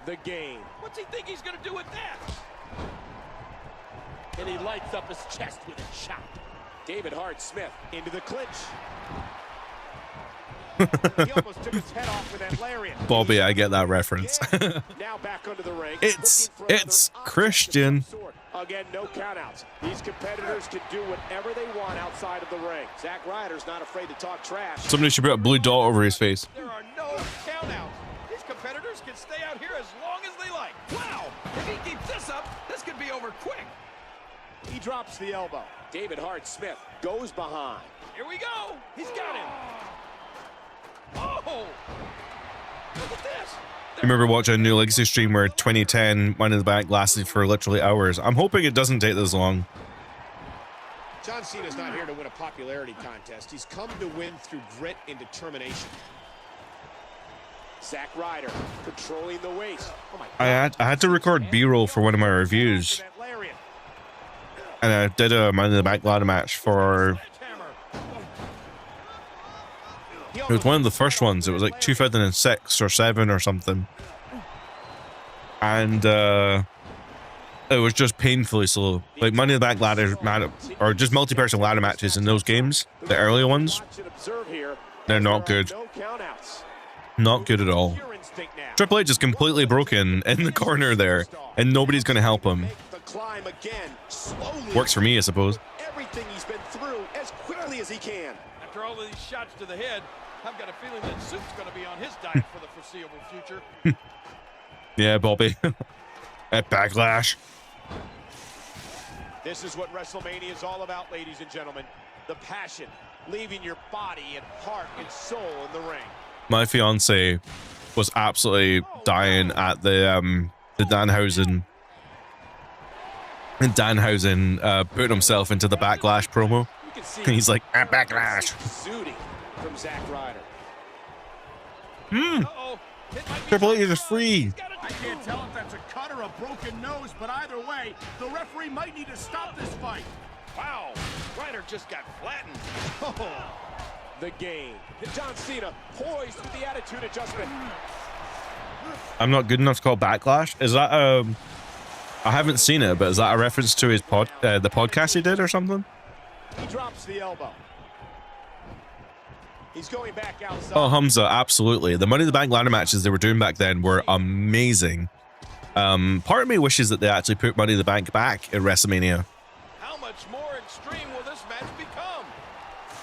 The game. What's he think he's gonna do with that? And he lights up his chest with a chop. David Hart Smith into the clinch. He almost took his head off with that lariat. Bobby, I get that reference. Now back under the ring. It's looking for another Christian. option of some sort. Again, no countouts. These competitors can do whatever they want outside of the ring. Zack Ryder's not afraid to talk trash. Somebody should put a blue dot over his face. There are no countouts. These competitors can stay out here as long as they like. Wow! If he keeps this up, this could be over quick. He drops the elbow. David Hart Smith goes behind. Here we go. He's got him. Oh! Look at this. I remember watching a New Legacy stream where 2010 Money in the Bank lasted for literally hours. I'm hoping it doesn't take this long. John Cena's not here to win a popularity contest. He's come to win through grit and determination. Zack Ryder controlling the waist. Oh my God. I had to record B-roll for one of my reviews, That lariat. and I did a Money in the Bank ladder match for. It was one of the first ones. It was like 2006 or 7 or something, and it was just painfully slow. Like Money in the Bank ladder, or just multi-person ladder matches in those games, the early ones, Watch and observe here. they're not good. No countouts. Not good at all. Pure instinct now. Triple H is completely broken in the corner there, and nobody's going to help him. Make the climb again, slowly. Works for me, I suppose. Everything he's been through as quickly as he can. After all of these shots to the head, I've got a feeling that Soup's going to be on his diet for the foreseeable future. Yeah, Bobby. At Backlash. This is what WrestleMania is all about, ladies and gentlemen. The passion, leaving your body and heart and soul in the ring. My fiance was absolutely dying at the Danhausen. Danhausen putting himself into the Backlash promo. You can see And he's like, at Backlash. exuding from Zack Ryder. Uh-oh. It might be Triple H is free. He's got a I can't tell if that's a cut or a broken nose, but either way, the referee might need to stop this fight. Wow. Ryder just got flattened. Oh, the game. John Cena poised with the attitude adjustment. I'm not good enough to call Backlash. Is that I haven't seen it, but is that a reference to his the podcast he did or something? He drops the elbow. He's going back outside. Oh, Hamza, absolutely. The Money in the Bank ladder matches they were doing back then were amazing. Part of me wishes that they actually put Money in the Bank back at WrestleMania. How much more extreme will this match become?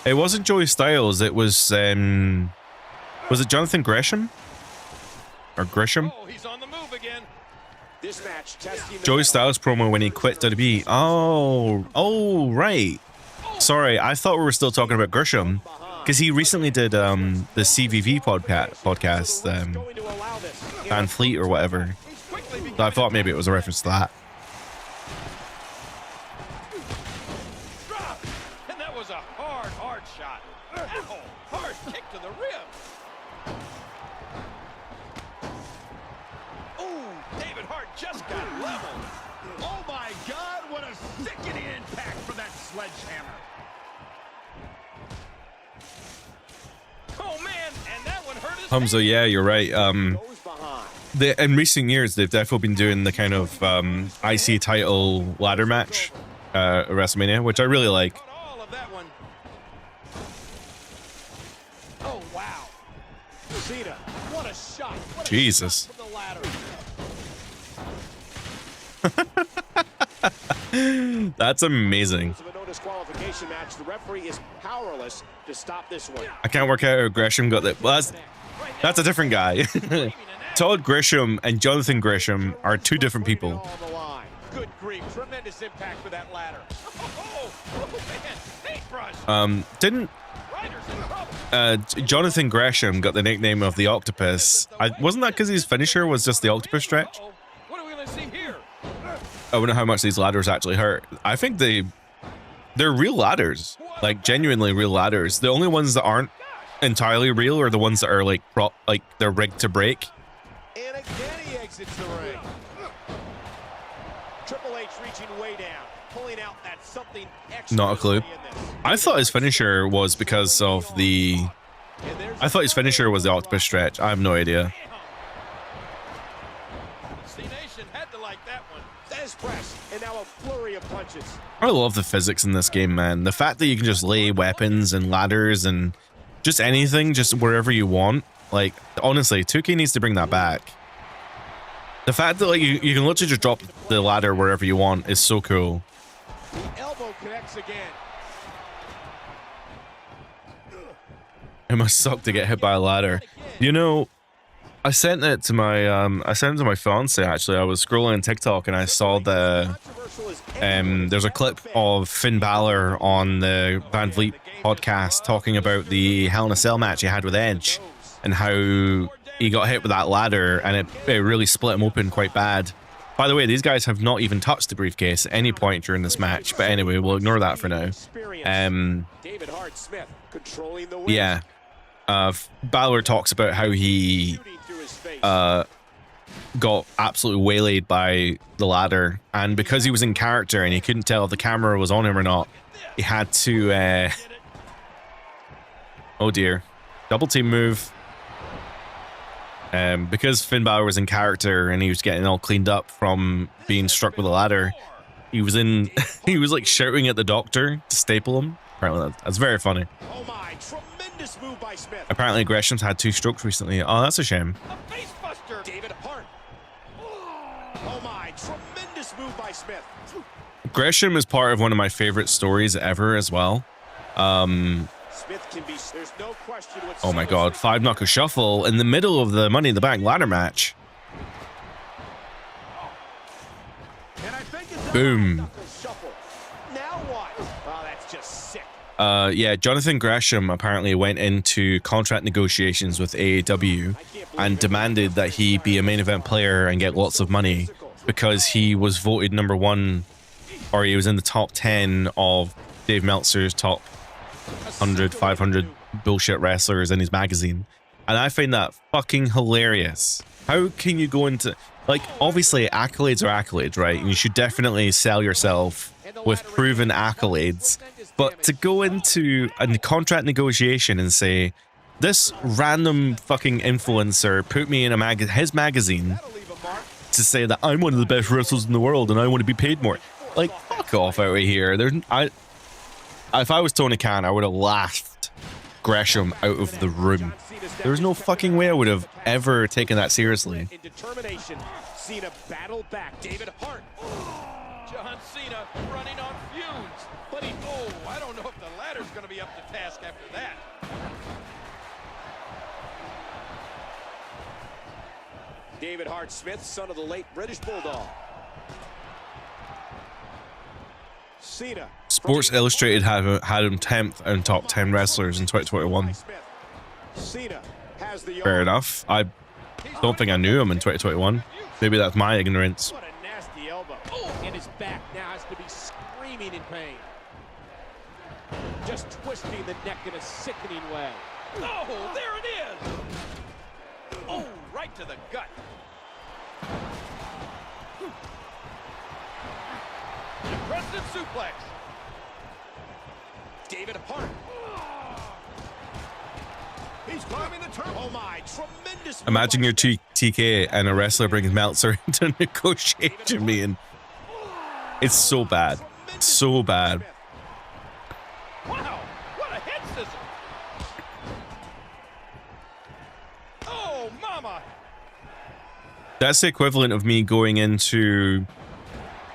It wasn't Joey Styles. It was it Jonathan Gresham? Or Gresham? Oh, he's on the move again. This match testing the Joey Styles promo when he quit WWE. Oh, right. Sorry, I thought we were still talking about Gresham because he recently did the CVV podcast, going to allow this. Van Fleet or whatever. He's quickly So I thought maybe it was a reference to that. drop. And that was a hard shot. Ow, hard kick to the rib. Ooh, David Hart just got leveled. Oh my God, what a sickening impact for that sledgehammer. Oh man, and that one hurt his Hamza, yeah, you're right. Goes behind. In recent years, they've definitely been doing the kind of IC title ladder match at WrestleMania, which I really like. Caught all of that one. Oh wow. Cena, what a shot. What a Jesus. shot from the ladder. That's amazing. Of a no disqualification match, the referee is powerless to stop this one. I can't work out how Gresham got that. Well, that's a different guy. Todd Gresham and Jonathan Gresham are two different people. All on the line. Good grief, tremendous impact with that ladder. Oh man, paintbrush. Didn't Riders in trouble. Jonathan Gresham got the nickname of the Octopus? Wasn't that because his finisher was just the Octopus stretch? Uh-oh. What are we gonna see here? I wonder how much these ladders actually hurt. I think they're real ladders, like genuinely real ladders. The only ones that aren't entirely real are the ones that are like they're rigged to break. And again he exits the ring. Triple H reaching way down, pulling out that something extra. Not a clue. in this. I thought his finisher was because of the. And there's I thought his finisher was the Octopus stretch. I have no idea. C-Nation had to like that one. Thesz press, and now a flurry of punches. I love the physics in this game, man. The fact that you can just lay weapons and ladders and just anything, just wherever you want. Like, honestly, 2K needs to bring that back. The fact that like you can literally just drop the ladder wherever you want is so cool. The elbow connects again. It must suck to get hit by a ladder. You know, I sent it to my fiance actually. I was scrolling on TikTok and I saw the Controversial as ever. there's a clip of Finn Balor on the Van Vliet podcast talking about the Hell in a Cell match he had with Edge and how he got hit with that ladder and it really split him open quite bad. By the way, these guys have not even touched the briefcase at any point during this match, but anyway, we'll ignore that for now. David Hart Smith controlling the win. Yeah. Balor talks about how he Shooting through his face. got absolutely waylaid by the ladder, and because he was in character and he couldn't tell if the camera was on him or not, he had to oh dear, double team move. Because Finn Balor was in character and he was getting all cleaned up from being struck with a ladder, he was like shouting at the doctor to staple him. Apparently that's very funny. Oh my, tremendous move by Smith. Apparently Gresham's had 2 strokes recently. Oh, that's a shame. A face buster. David Hart. Oh my, tremendous move by Smith. Gresham is part of one of my favorite stories ever as well. Smith can be, there's no question what Oh my Cena's god, 5 knuckle shuffle in the middle of the Money in the Bank ladder match. And I think it's Boom. knuckle shuffle. Now what? Oh, that's just sick. Yeah, Jonathan Gresham apparently went into contract negotiations with AEW and demanded that he be a main event player and get lots of money because he was voted #1, or he was in the top 10 of Dave Meltzer's top 100, 500 bullshit wrestlers in his magazine. And I find that fucking hilarious. How can you go into, like, obviously accolades are accolades, right? And you should definitely sell yourself with proven accolades. But to go into a contract negotiation and say, this random fucking influencer put me in his magazine to say that I'm one of the best wrestlers in the world and I want to be paid more. Like, fuck off out of here. If I was Tony Khan, I would have laughed Gresham out of the room. There's no fucking way I would have ever taken that seriously. In determination, Cena battled back. David Hart. John Cena running on fumes. But I don't know if the ladder's going to be up to task after that. David Hart Smith, son of the late British Bulldog. Cena. Sports Illustrated had him 10th in top 10 wrestlers in 2021. Cena has the Fair enough. I don't think I knew him in 2021. Maybe that's my ignorance. What a nasty elbow. And his back now has to be screaming in pain. Just twisting the neck in a sickening way. Oh, there it is. Oh, right to the gut. Impressive suplex. David Hart. He's climbing the turn. Oh my, tremendous. Imagine your TK and a wrestler brings Meltzer into a negotiation meeting. It's so bad. So bad. Wow, what a head scissor. Oh, mama. That's the equivalent of me going into...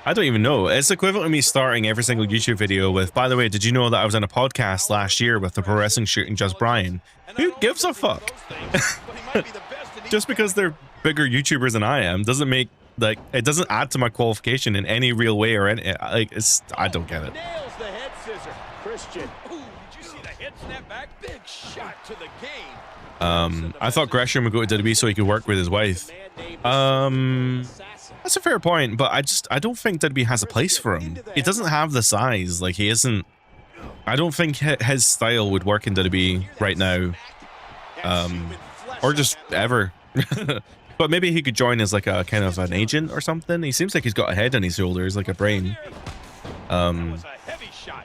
I don't even know. It's equivalent to me starting every single YouTube video with, by the way, did you know that I was on a podcast last year with the pro wrestling shooting Just Brian? Who gives a fuck? Just because they're bigger YouTubers than I am doesn't make, like, it doesn't add to my qualification in any real way or any, like, it's, I don't get it. Nails the head scissor. Christian. Ooh, did you see the head snap back? Big shot to the game. I thought Gresham would go to WWE so he could work with his wife. That's a fair point, but I don't think WWE has a place for him. He doesn't have the size. Like, he isn't... I don't think his style would work in WWE right now. Or just ever. But maybe he could join as like a kind of an agent or something. He seems like he's got a head on his shoulders, like a brain. The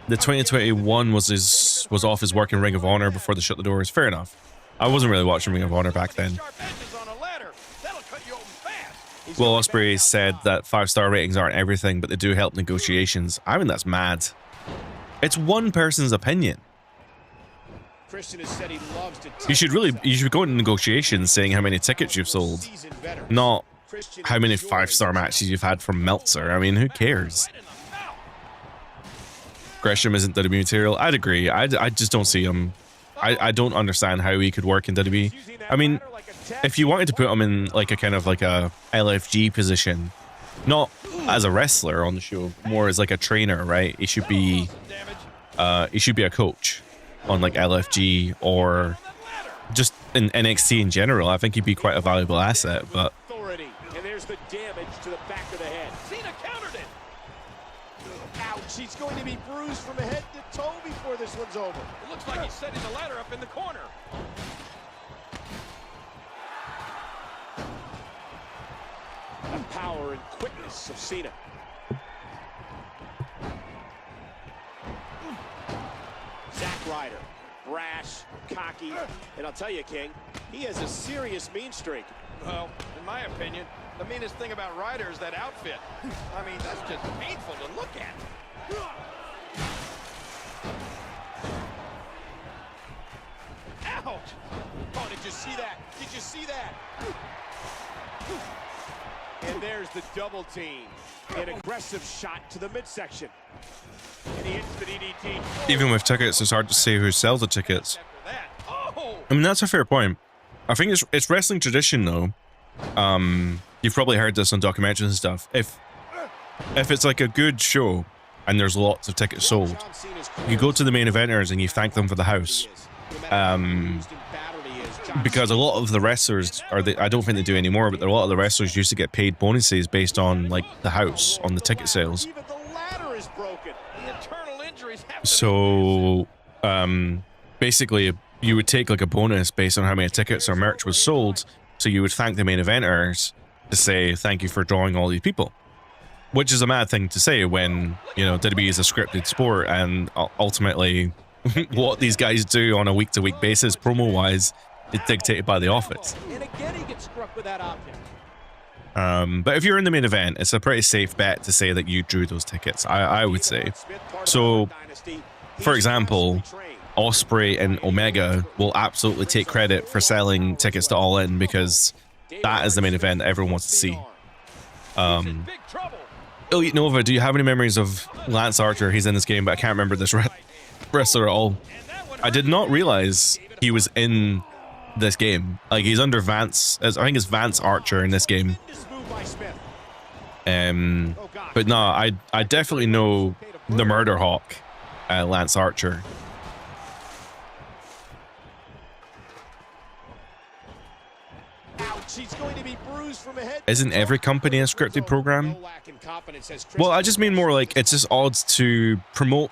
2021 was off his work in Ring of Honor before they shut the doors. Fair enough. I wasn't really watching Ring of Honor back then. Will Ospreay said that 5-star ratings aren't everything, but they do help negotiations. I mean, that's mad. It's one person's opinion. Christian has said he loves to You should go into negotiations saying how many tickets you've sold, not how many 5-star matches you've had from Meltzer. I mean, who cares? Gresham isn't WWE material. I'd agree. I just don't see him. I don't understand how he could work in WWE. I mean, if you wanted to put him in like a kind of like a LFG position, not as a wrestler on the show, more as like a trainer, right? He should be a coach on like LFG or just in NXT in general. I think he'd be quite a valuable asset, but and there's the damage to the back of the head. Cena countered it. Ouch, he's going to be bruised from head to toe before this one's over. It looks like he's setting the ladder up in the corner. The power and quickness of Cena. Zack Ryder, brash, cocky, and I'll tell you, King, he has a serious mean streak. Well, in my opinion, the meanest thing about Ryder is that outfit. I mean, that's just painful to look at. Ouch! Oh, did you see that? Did you see that? And there's the double team. An aggressive shot to the midsection. And he hits the DDT. even with tickets, it's hard to say who sells the tickets. After that. Oh! I mean, that's a fair point. I think it's wrestling tradition, though. You've probably heard this on documentaries and stuff. If it's like a good show and there's lots of tickets sold, you go to the main eventers and you thank them for the house. Because a lot of the wrestlers, I don't think they do anymore, but a lot of the wrestlers used to get paid bonuses based on like the house, on the ticket sales. Even the ladder is broken. The internal injuries have to So basically you would take like a bonus based on how many tickets or merch was sold. So you would thank the main eventers to say thank you for drawing all these people. which is a mad thing to say when, you know, WWE is a scripted sport, and ultimately what these guys do on a week-to-week basis, promo-wise, is dictated by the office. And again, he gets struck with that object. But if you're in the main event, it's a pretty safe bet to say that you drew those tickets, I would say. So, for example, Ospreay and Omega will absolutely take credit for selling tickets to All In, because that is the main event that everyone wants to see. Elite Nova, do you have any memories of Lance Archer? He's in this game, but I can't remember this wrestler at all. I did not realize he was in this game. Like, he's under Vance, I think it's Vance Archer in this game. But no, I definitely know the Murder Hawk, Lance Archer. Isn't every company a scripted program? Well, I just mean more like it's just odds to promote.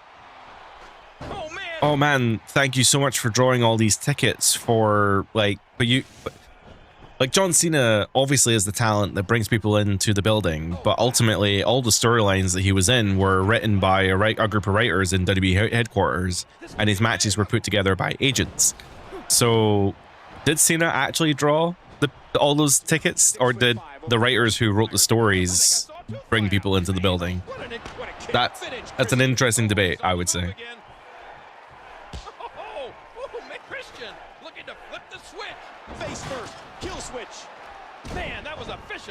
Oh man, thank you so much for drawing all these tickets for like, like John Cena obviously is the talent that brings people into the building, but ultimately all the storylines that he was in were written by a group of writers in WWE headquarters, and his matches were put together by agents. So did Cena actually draw all those tickets, or did the writers who wrote the stories bring people into the building? That's an interesting debate, I would say.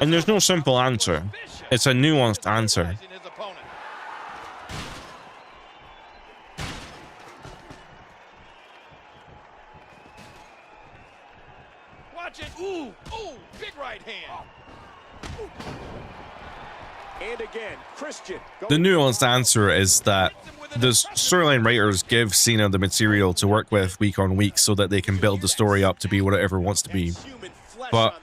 And there's no simple answer. It's a nuanced answer. Watch it. Ooh, big right hand. And again, Christian. The nuanced answer is that the storyline writers give Cena the material to work with week on week so that they can build the story up to be whatever it wants to be. But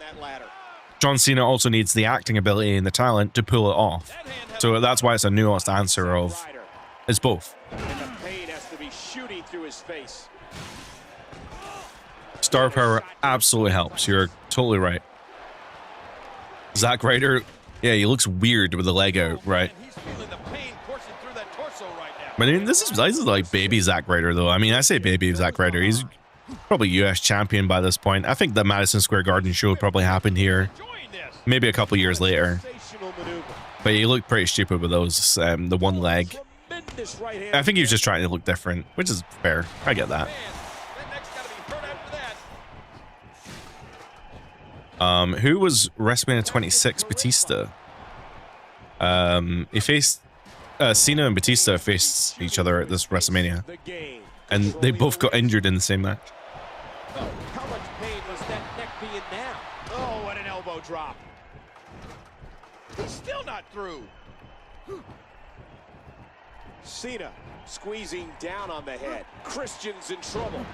John Cena also needs the acting ability and the talent to pull it off. So that's why it's a nuanced answer of it's both. Star power absolutely helps. You're totally right. Zack Ryder, yeah, he looks weird with the leg out, right? I mean, this is like baby Zack Ryder, though. I mean, I say baby Zack Ryder. He's probably US champion by this point. I think the Madison Square Garden show probably happened here, maybe a couple years later. But he looked pretty stupid with those, the one leg. I think he was just trying to look different, which is fair. I get that. Who was WrestleMania 26 Batista? He faced Cena and Batista faced each other at this WrestleMania, and they both got injured in the same match. How much pain was that neck being now? Oh, what an elbow drop. He's still not through. Cena squeezing down on the head. Christian's in trouble.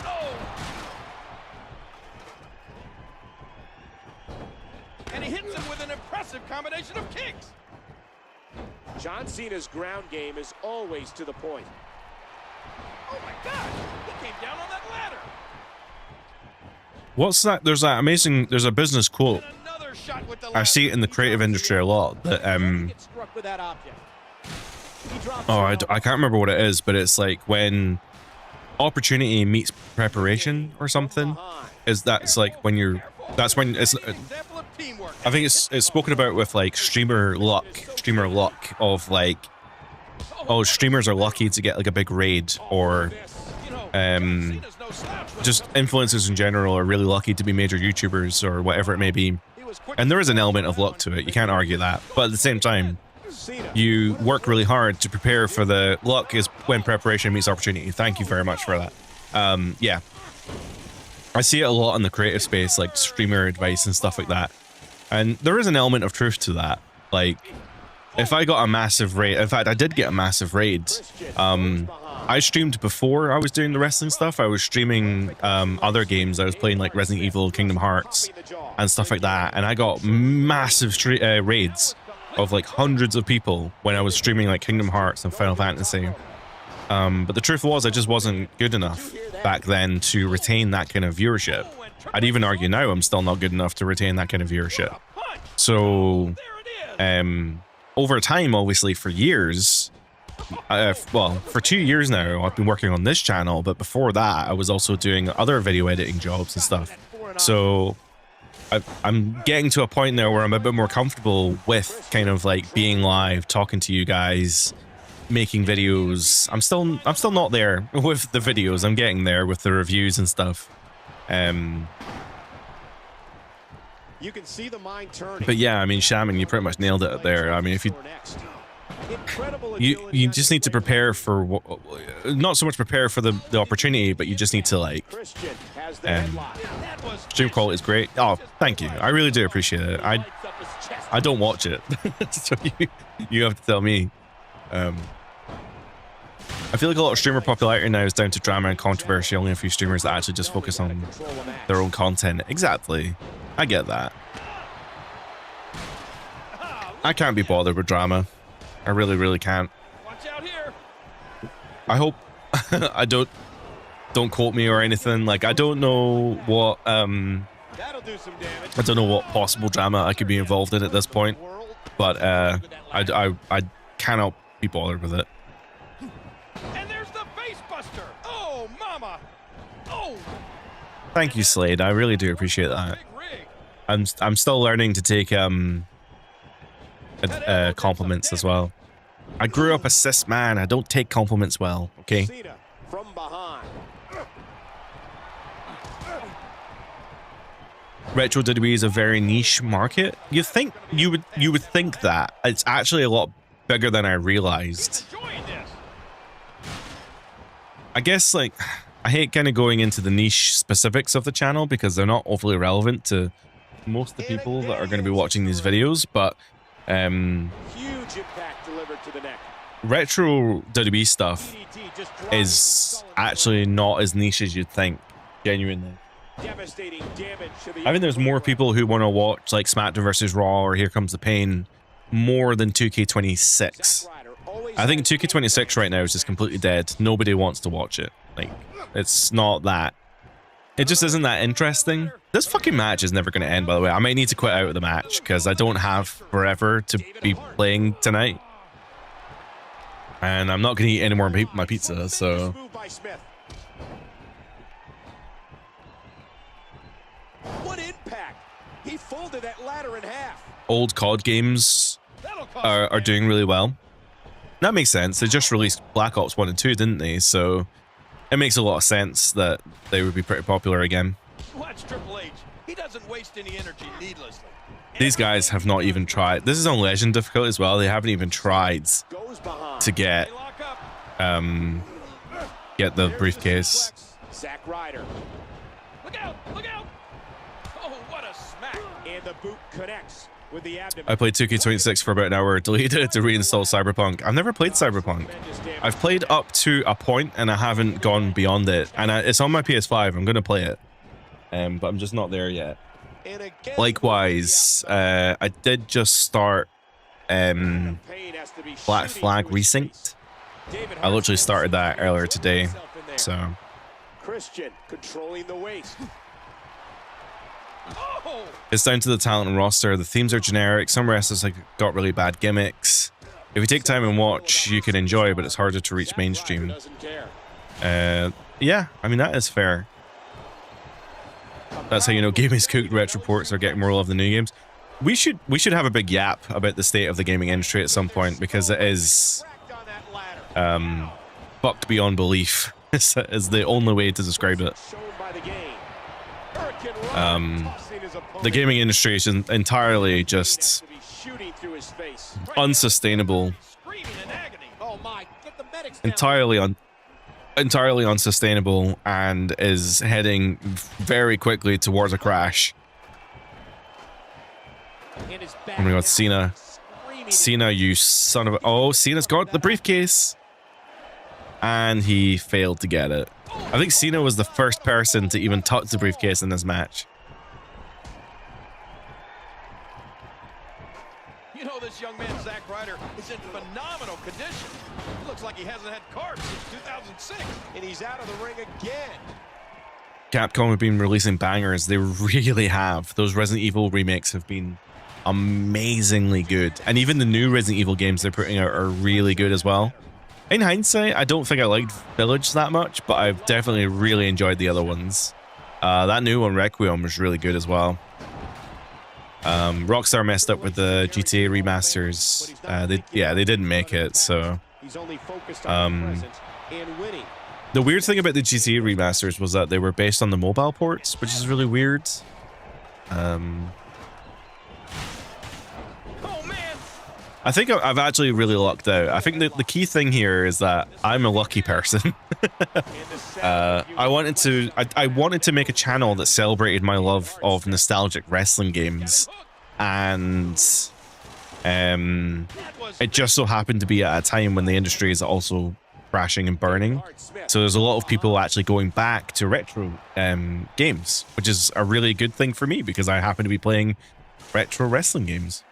Oh. And he hits him with an impressive combination of kicks. John Cena's ground game is always to the point. Oh my God! He came down on that ladder. What's that? There's that amazing. There's a business quote. Another shot with the I see it in the creative industry a lot. That I can't remember what it is, but it's like when opportunity meets preparation or something. That's like when you're. That's when it's. I think it's spoken about with like streamer luck of like, oh, streamers are lucky to get like a big raid, or just influencers in general are really lucky to be major YouTubers or whatever it may be. And there is an element of luck to it, you can't argue that, but at the same time you work really hard to prepare for the luck is when preparation meets opportunity. Thank you very much for that. Yeah, I see it a lot in the creative space, like streamer advice and stuff like that. And there is an element of truth to that. Like, if I got a massive raid, in fact, I did get a massive raid. I streamed before I was doing the wrestling stuff. I was streaming other games. I was playing like Resident Evil, Kingdom Hearts, and stuff like that. And I got massive raids of like hundreds of people when I was streaming like Kingdom Hearts and Final Fantasy. But the truth was, I just wasn't good enough back then to retain that kind of viewership. I'd even argue now I'm still not good enough to retain that kind of viewership. So over time, obviously, for years, well, for 2 years now, I've been working on this channel, but before that, I was also doing other video editing jobs and stuff. So I'm getting to a point now where I'm a bit more comfortable with kind of like being live, talking to you guys, making videos. I'm still not there with the videos. I'm getting there with the reviews and stuff. You can see the mind turning. But yeah, I mean, Shaman, you pretty much nailed it there. I mean, if you just need to prepare for not so much prepare for the opportunity, but you just need to like stream quality is great. Oh, thank you. I really do appreciate it. I don't watch it, so you have to tell me. I feel like a lot of streamer popularity now is down to drama and controversy. Only a few streamers that actually just focus on their own content. Exactly. I get that. I can't be bothered with drama. I really, really can't. Watch out here. I hope I don't quote me or anything. Like, I don't know what That'll do some damage. I don't know what possible drama I could be involved in at this point, but I cannot be bothered with it. And there's the face buster. Oh, mama. Oh, Thank you, Slade. I really do appreciate that. big rig. I'm still learning to take compliments as well. I grew up a cis man. I don't take compliments well. Okay. Cena from behind. Retro WWE is a very niche market. You would think that it's actually a lot bigger than I realized. Enjoying this. I guess like I hate kind of going into the niche specifics of the channel because they're not overly relevant to most of the people that are going to be watching these videos, but Huge impact delivered to the neck. retro WWE stuff DDT just dropped is Sullivan. actually not as niche as you'd think, genuinely. Devastating damage to the I think there's more people who want to watch like SmackDown versus Raw or Here Comes the Pain more than 2K26. I think 2K26 right now is just completely dead. Nobody wants to watch it. Like, it's not that. It just isn't that interesting. This fucking match is never going to end, by the way. I might need to quit out of the match because I don't have forever to be playing tonight. And I'm not going to eat any more of my pizza, so... Move by Smith. What impact! He folded that ladder in half. Old COD games That'll cost are doing really well. That makes sense. They just released Black Ops 1 and 2, didn't they? So it makes a lot of sense that they would be pretty popular again. Watch Triple H. He doesn't waste any energy needlessly. These guys have not even tried. This is on Legend difficulty as well. They haven't even tried Goes behind. to get They lock up. the briefcase. Zack Ryder. Look out! Look out! Oh, what a smack! And the boot connects with the abdomen. I played 2K26 for about an hour, deleted it to reinstall Cyberpunk. I've never played Cyberpunk. Tremendous damage. I've played up to a point and I haven't gone beyond it. And it's on my PS5. I'm going to play it. But I'm just not there yet. And again, Likewise, I did just start Payne has to be Black shooting Flag to his Resynced. face. David I literally Hart started that getting earlier today. himself in there. So Christian controlling the waist. Oh! it's down to the talent and roster. The themes are generic. Some wrestlers like got really bad gimmicks. If you take time and watch, you can enjoy, but it's harder to reach Zack Ryder mainstream. doesn't care. Yeah, I mean, that is fair. That's how you know gaming's cooked. Retro reports are getting more love than new games. We should have a big yap about the state of the gaming industry at some point because it is Cracked on that ladder. fucked beyond belief. is the only way to describe it. Shown by the game. Hurricane Run tossing his opponent. The gaming industry is entirely just To be shooting through his face. unsustainable. Screaming in agony. Oh my, get the medics down. Entirely unsustainable and is heading very quickly towards a crash. And his back Oh my god, down, Cena. screaming. Cena, you son of a... Oh, Cena's got the briefcase. And he failed to get it. I think Cena was the first person to even touch the briefcase in this match. You know, this young man, Zack Ryder, is in phenomenal condition. He looks like he hasn't had carbs since 2006. And he's out of the ring again. Capcom have been releasing bangers. They really have. Those Resident Evil remakes have been amazingly good. And even the new Resident Evil games they're putting out are really good as well. In hindsight, I don't think I liked Village that much, but I've definitely really enjoyed the other ones. That new one, Requiem, was really good as well. Rockstar messed up with the GTA remasters. They didn't make it, so... The weird thing about the GTA remasters was that they were based on the mobile ports, which is really weird. I think I've actually really lucked out. I think the key thing here is that I'm a lucky person. I wanted to make a channel that celebrated my love of nostalgic wrestling games, and it just so happened to be at a time when the industry is also crashing and burning. So there's a lot of people actually going back to retro games, which is a really good thing for me because I happen to be playing retro wrestling games.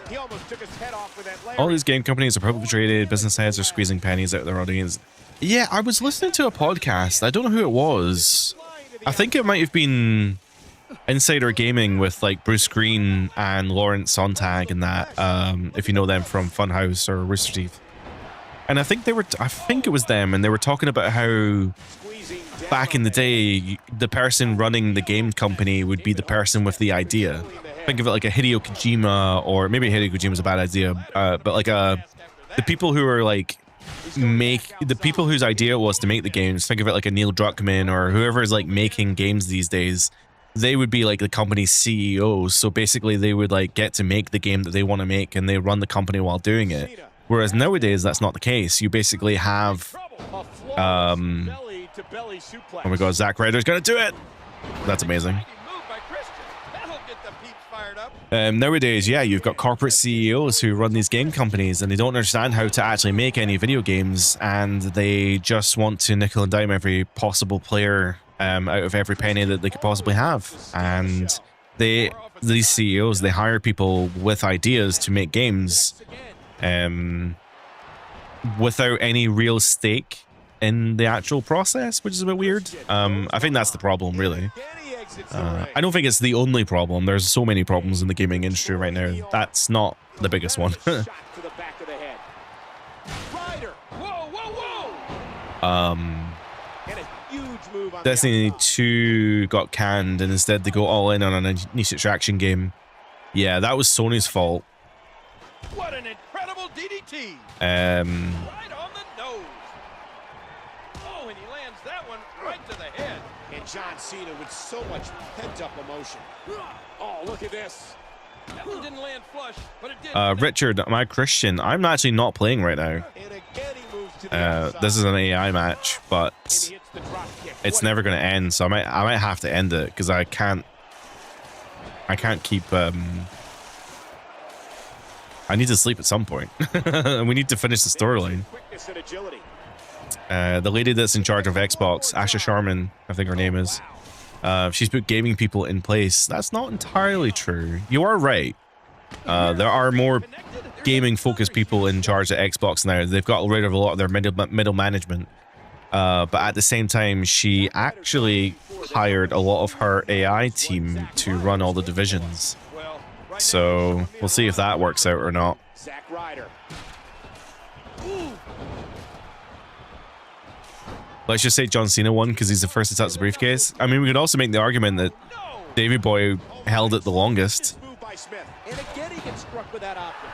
He almost took his head off with that All these game companies are publicly traded. Business heads are squeezing pennies out of their audience. Yeah, I was listening to a podcast. I don't know who it was. I think it might have been Insider Gaming with like Bruce Green and Lawrence Sontag and that. If you know them from Funhouse or Rooster Teeth. And I think it was them, and they were talking about how back in the day, the person running the game company would be the person with the idea. Think of it like a Hideo Kojima, or maybe Hideo Kojima is a bad idea, but like the people who are like the people whose idea was to make the games. Think of it like a Neil Druckmann or whoever is like making games these days. They would be like the company's CEOs. So basically, they would like get to make the game that they want to make, and they run the company while doing it. Whereas nowadays, that's not the case. You basically have, oh my God, Zack Ryder's gonna do it. That's amazing. Nowadays, yeah, you've got corporate CEOs who run these game companies, and they don't understand how to actually make any video games, and they just want to nickel and dime every possible player out of every penny that they could possibly have. And these CEOs, they hire people with ideas to make games without any real stake in the actual process, which is a bit weird. I think that's the problem, really. I don't think it's the only problem. There's so many problems in the gaming industry right now. That's not the biggest one. Destiny 2 got canned, and instead they go all in on a niche attraction game. Yeah, that was Sony's fault. What an incredible DDT! Right on the nose. Oh, and he lands that one right to the head. And John Cena with so much pent-up emotion. Oh, look at this. That one didn't land flush, but it did. Richard, am I Christian? I'm actually not playing right now. And again, he moves to the this is an AI match, but it's never going to end, so I might have to end it because I can't keep I need to sleep at some point. We need to finish the storyline. The lady that's in charge of Xbox, Asha Sharman, I think her name is, she's put gaming people in place. That's not entirely true. You are right. There are more gaming-focused people in charge at Xbox now. They've got rid of a lot of their middle management. But at the same time, she actually hired a lot of her AI team to run all the divisions. So we'll see if that works out or not. Zack Ryder. Let's just say John Cena won because he's the first to touch the briefcase. I mean, we could also make the argument that Davey Boy held it the longest. And again, he gets struck with that option.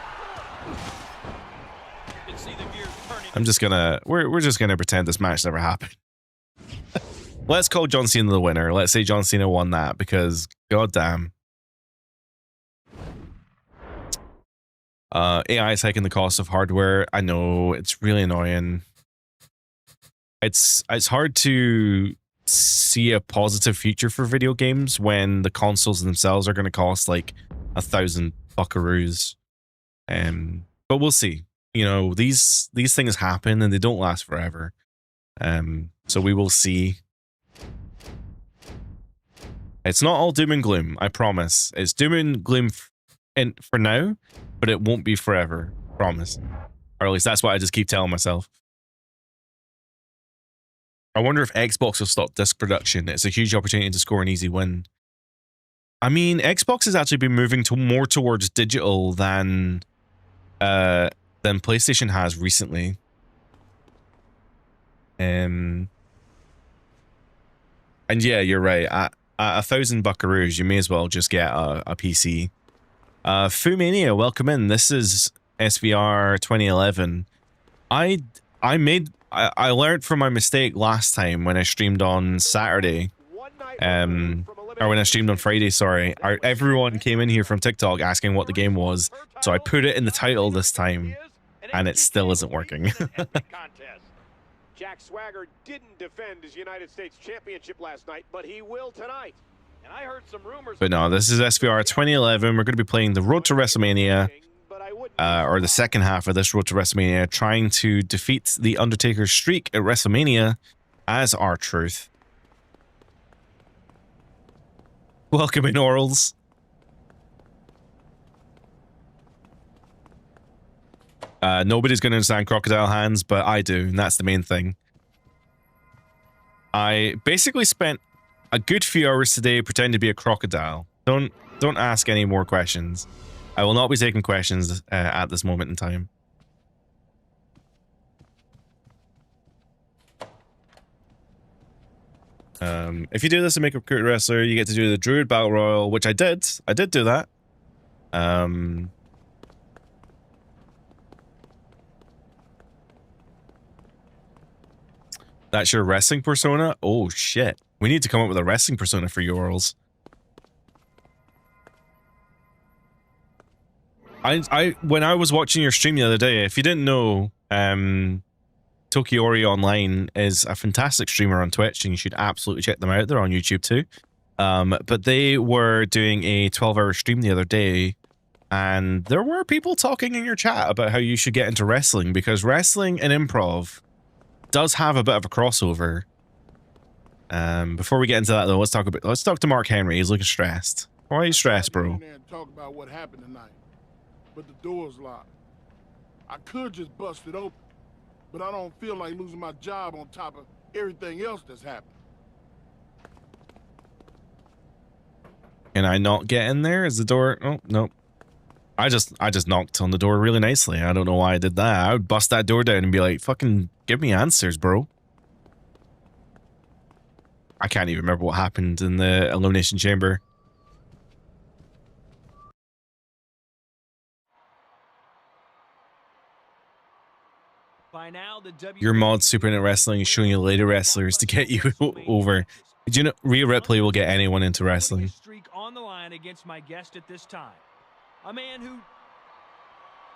I'm just gonna we're just gonna pretend this match never happened. Let's call John Cena the winner. Let's say John Cena won that because goddamn. AI is hiking the cost of hardware. I know, it's really annoying. It's hard to see a positive future for video games when the consoles themselves are going to cost like 1,000 buckaroos. But we'll see. You know, these things happen and they don't last forever. So we will see. It's not all doom and gloom, I promise. It's doom and gloom for now, but it won't be forever. Promise. Or at least that's what I just keep telling myself. I wonder if Xbox will stop disc production. It's a huge opportunity to score an easy win. I mean, Xbox has actually been moving to more towards digital than PlayStation has recently. And yeah, you're right. At 1,000 buckaroos, you may as well just get a PC. Fumania, welcome in. This is SVR 2011. I learned from my mistake last time when I streamed on Saturday. Or when I streamed on Friday, sorry. Everyone came in here from TikTok asking what the game was, so I put it in the title this time, and it still isn't working. Jack Swagger didn't defend his United States Championship last night, but he will tonight. And I heard some rumors. But no, this is SVR 2011. We're going to be playing the Road to WrestleMania, or the second half of this Road to WrestleMania, trying to defeat the Undertaker's streak at WrestleMania as R-Truth. Welcome in, Orals. Nobody's going to understand crocodile hands, but I do, and that's the main thing. I basically spent a good few hours today pretending to be a crocodile. Don't ask any more questions. I will not be taking questions at this moment in time. If you do this to make a recruit wrestler, you get to do the Druid Battle Royal, which I did. I did do that. That's your wrestling persona? Oh, shit. We need to come up with a wrestling persona for you, Orals. When I was watching your stream the other day, if you didn't know, Tokiori Online is a fantastic streamer on Twitch, and you should absolutely check them out. They're on YouTube too. But they were doing a 12-hour stream the other day, and there were people talking in your chat about how you should get into wrestling, because wrestling and improv does have a bit of a crossover. Before we get into that though, let's talk to Mark Henry. He's looking stressed. Why are you stressed, bro? Talk about what happened tonight, but the door's locked. I could just bust it open, but I don't feel like losing my job on top of everything else that's happened. Can I not get in there? Is the door? Oh, no. I just knocked on the door really nicely. I don't know why I did that. I would bust that door down and be like, fucking give me answers, bro. I can't even remember what happened in the Elimination Chamber. Your mod Super Internet Wrestling is showing you later wrestlers to get you over. Did you know Rhea Ripley will get anyone into wrestling? Streak on the line against my guest at this time. A man who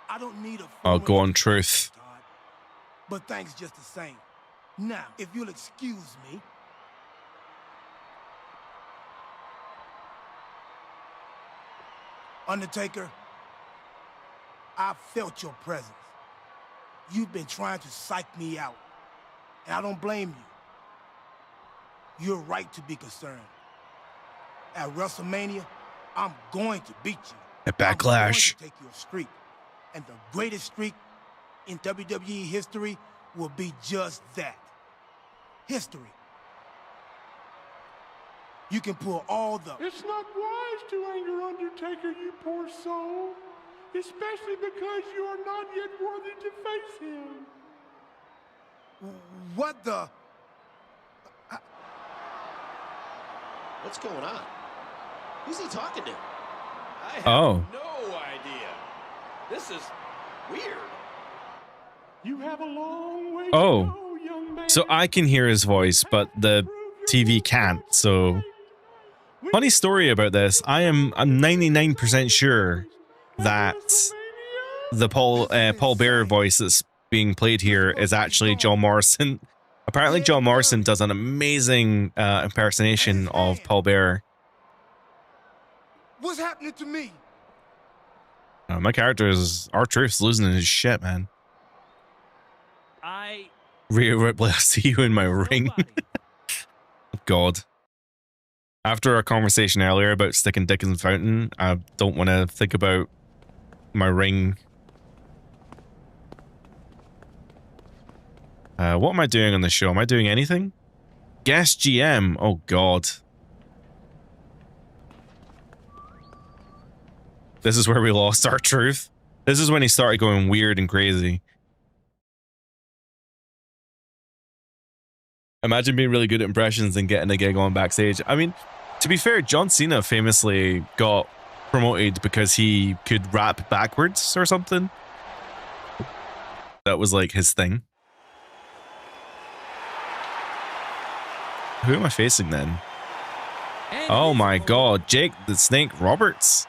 I don't need a Oh, go on, Truth. but thanks just the same. Now, if you'll excuse me. Undertaker, I felt your presence. You've been trying to psych me out, and I don't blame you. You're right to be concerned. At WrestleMania, I'm going to beat you. At Backlash. I'm going to take your streak, and the greatest streak in WWE history will be just that. History. You can pull all the... It's not wise to anger Undertaker, you poor soul. Especially because you are not yet worthy to face him. What the... What's going on? Who's he talking to? I have Oh. no idea. This is weird. You have a long way Oh. to go, young man. So I can hear his voice, but the TV can't, so... Funny story about this. I'm 99% sure that the Paul Bearer voice that's being played here is actually John Morrison. Apparently John Morrison does an amazing impersonation of Paul Bearer. What's happening to me? My character is R-Truth's losing his shit, man. Rhea Ripley, I'll see you in my ring. God. After our conversation earlier about sticking dick in the fountain, I don't want to think about my ring. What am I doing on the show? Am I doing anything? Guest GM. Oh, God. This is where we lost our truth. This is when he started going weird and crazy. Imagine being really good at impressions and getting a gig on backstage. I mean, to be fair, John Cena famously got promoted because he could rap backwards or something. That was like his thing. Who am I facing then? Oh my god, Jake the Snake Roberts.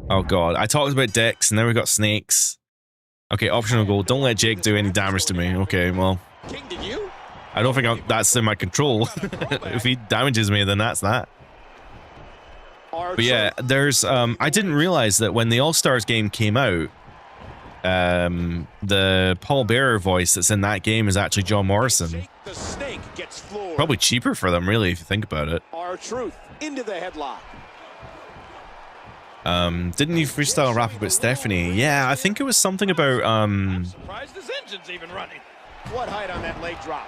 Oh god, I talked about dicks and now we got snakes. Okay, optional goal. Don't let Jake do any damage to me. Okay, well, I don't think that's in my control. If he damages me, then that's that. But yeah, there's I didn't realize that when the All-Stars game came out, the Paul Bearer voice that's in that game is actually John Morrison. Probably cheaper for them, really, if you think about it. R-Truth into the headlock. Didn't you freestyle rap about Stephanie? Yeah, I think it was something about Surprised his engine's even running. What height on that leg drop?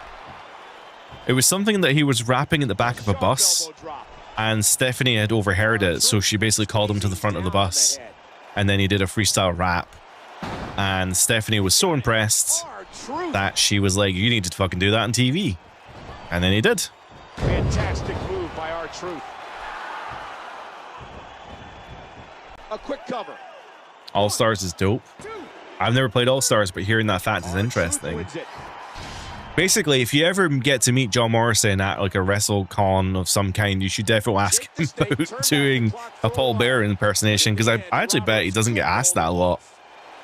it was something that he was rapping at the back of a bus, and Stephanie had overheard it, so she basically called him to the front of the bus, and then he did a freestyle rap, and Stephanie was so impressed that she was like, you need to fucking do that on TV, and then he did. Fantastic move by R-Truth. A quick cover. All Stars is dope. I've never played All Stars, but hearing that fact is interesting. Basically, if you ever get to meet John Morrison at like a WrestleCon of some kind, you should definitely ask him about doing a Paul Bearer impersonation, because I actually bet he doesn't get asked that a lot.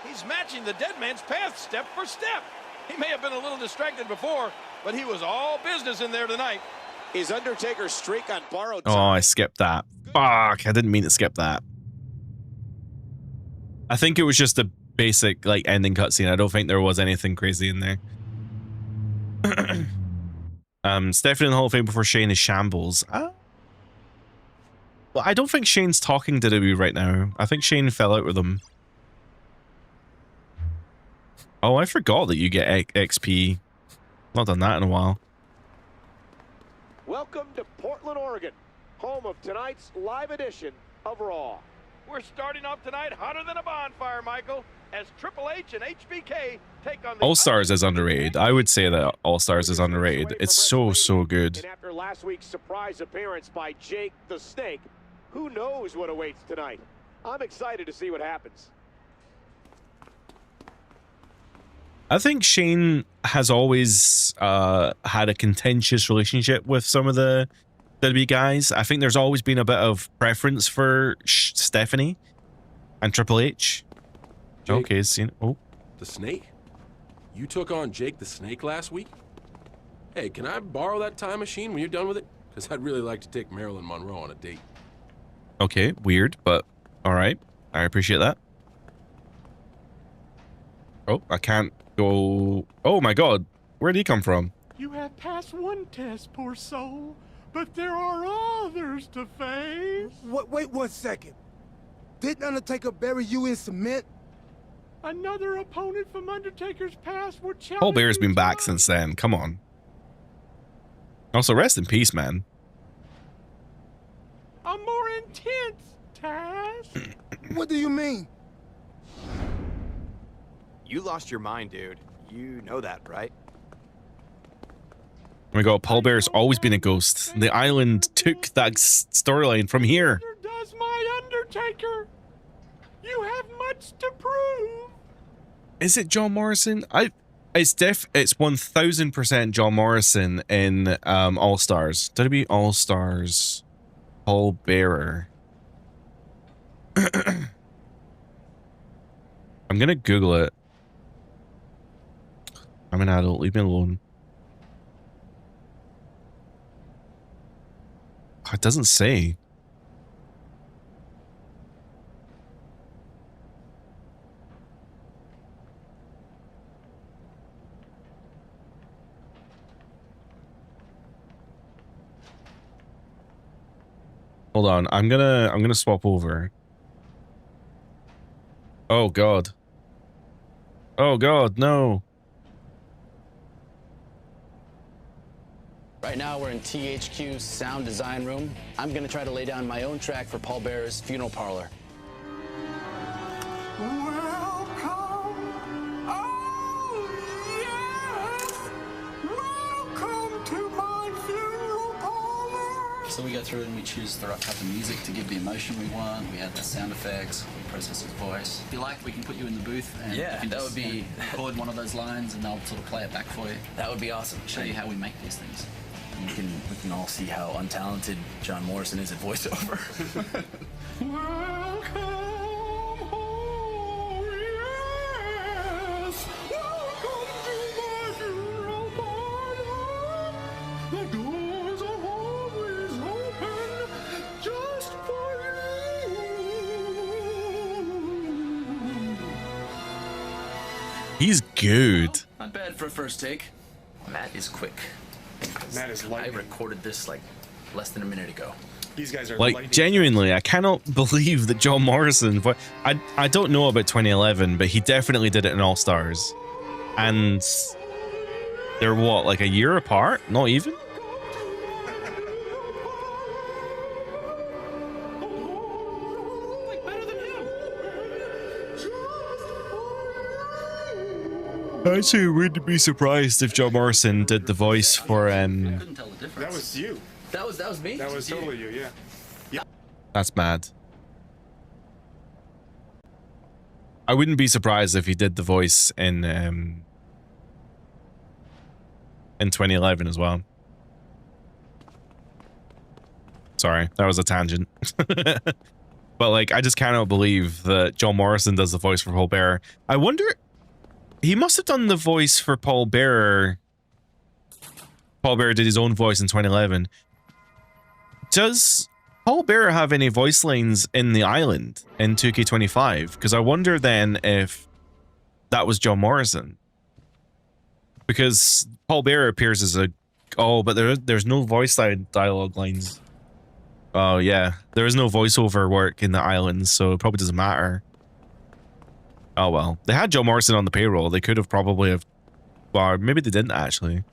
He's matching the dead man's path step for step. He may have been a little distracted before, but he was all business in there tonight. Is Undertaker's streak on borrowed time? Oh, I skipped that. Fuck, I didn't mean to skip that. I think it was just a basic like ending cutscene. I don't think there was anything crazy in there. Stephanie in the Hall of Fame before Shane is shambles. Well, I don't think Shane's talking to WWE right now. I think Shane fell out with him. Oh, I forgot that you get XP. Not done that in a while. Welcome to Portland, Oregon, home of tonight's live edition of Raw. We're starting off tonight hotter than a bonfire, Michael, as Triple H and HBK take on the All Stars is underrated. I would say that All Stars is underrated. It's so good. And after last week's surprise appearance by Jake the Snake, who knows what awaits tonight? I'm excited to see what happens. I think Shane has always had a contentious relationship with some of the WWE guys. I think there's always been a bit of preference for Stephanie and Triple H. Jake, okay, seen. Oh, the Snake? You took on Jake the Snake last week? Hey, can I borrow that time machine when you're done with it? Because I'd really like to take Marilyn Monroe on a date. Okay, weird, but all right. I appreciate that. Oh, I can't go. Oh my god, where'd he come from? You have passed one test, poor soul, but there are others to face. Wait 1 second. Didn't Undertaker bury you in cement? Another opponent from Undertaker's past would challenge. Paul Bearer's been back since then. Come on. Also, rest in peace, man. A more intense task. What do you mean? You lost your mind, dude. You know that, right? Oh my god, Paul Bearer's always been a ghost. The island took that storyline from here. Does my Undertaker? You have much to prove. Is it John Morrison? It's 1000% John Morrison in All Stars. WWE All Stars. Paul Bearer. I'm gonna Google it. I'm an adult. Leave me alone. It doesn't say. Hold on. I'm gonna swap over. Oh god. Oh god, no. Right now we're in THQ's sound design room. I'm gonna try to lay down my own track for Paul Bearer's Funeral Parlor. So we go through and we choose the right type of music to give the emotion we want. We add the sound effects, we process his voice. If you like, we can put you in the booth and you can that would be record one of those lines and they'll sort of play it back for you. That would be awesome. Show you how we make these things. And we can all see how untalented John Morrison is at voiceover. He's good. Not bad for a first take. Matt is quick. Matt is lightning. I recorded this like less than a minute ago. These guys are Like, genuinely, I cannot believe that John Morrison, but I don't know about 2011, but he definitely did it in All Stars. And they're what, like a year apart? Not even? I actually wouldn't be surprised if John Morrison did the voice for Couldn't tell the difference. That was you. That was me. That was totally you. Yeah. Yeah. That's mad. I wouldn't be surprised if he did the voice in 2011 as well. Sorry, that was a tangent. But like, I just cannot believe that John Morrison does the voice for Paul Bearer. I wonder, he must have done the voice for Paul Bearer. Paul Bearer did his own voice in 2011. Does Paul Bearer have any voice lines in the island in 2K25? Because I wonder then if that was John Morrison. Because Paul Bearer appears as a... Oh, but there's no voice dialogue lines. Oh, yeah. There is no voiceover work in the islands, so it probably doesn't matter. Oh, well. They had John Morrison on the payroll. They could have probably have... Well, maybe they didn't, actually.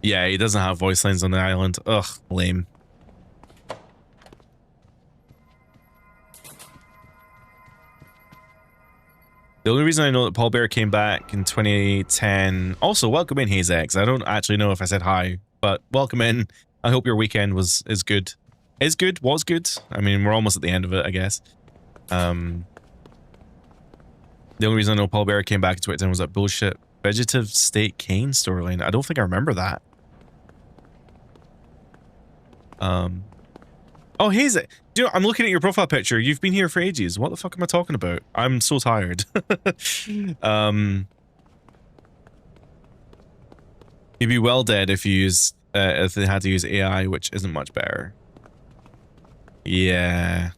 Yeah, he doesn't have voice lines on the island. Ugh, lame. The only reason I know that Paul Bearer came back in 2010... Also, welcome in, HazeX. I don't actually know if I said hi, but welcome in. I hope your weekend is good. Is good? Was good? I mean, we're almost at the end of it, I guess. The only reason I know Paul Bearer came back in 2010 was that bullshit Vegetative State Kane storyline. I don't think I remember that. Oh, Haze, do you know, I'm looking at your profile picture. You've been here for ages. What the fuck am I talking about? I'm so tired. You'd be well dead if you used if they had to use AI, which isn't much better. Yeah,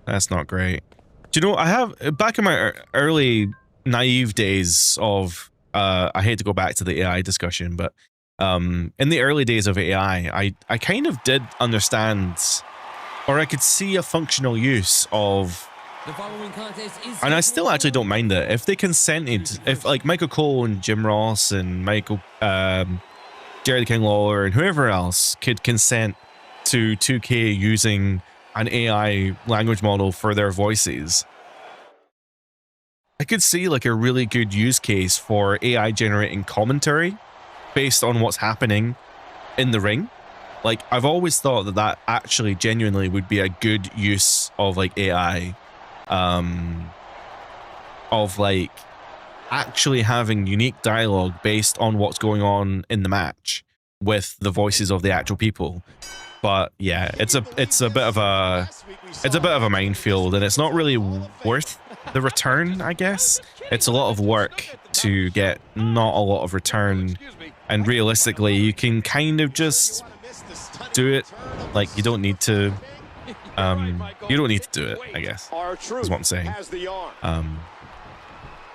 that's not great. Do you know, I have back in my early naive days of I hate to go back to the AI discussion, but in the early days of AI, I kind of did understand, or I could see a functional use of, and I still actually don't mind it if they consented, if like Michael Cole and Jim Ross and Jerry the King Lawler and whoever else could consent to 2K using an AI language model for their voices. I could see like a really good use case for AI generating commentary based on what's happening in the ring. Like, I've always thought that that actually genuinely would be a good use of like AI, of like actually having unique dialogue based on what's going on in the match with the voices of the actual people. But yeah, it's a bit of a minefield, and it's not really worth the return, I guess. It's a lot of work to get not a lot of return, and realistically you can kind of just do it. Like, you don't need to do it, I guess, is what I'm saying.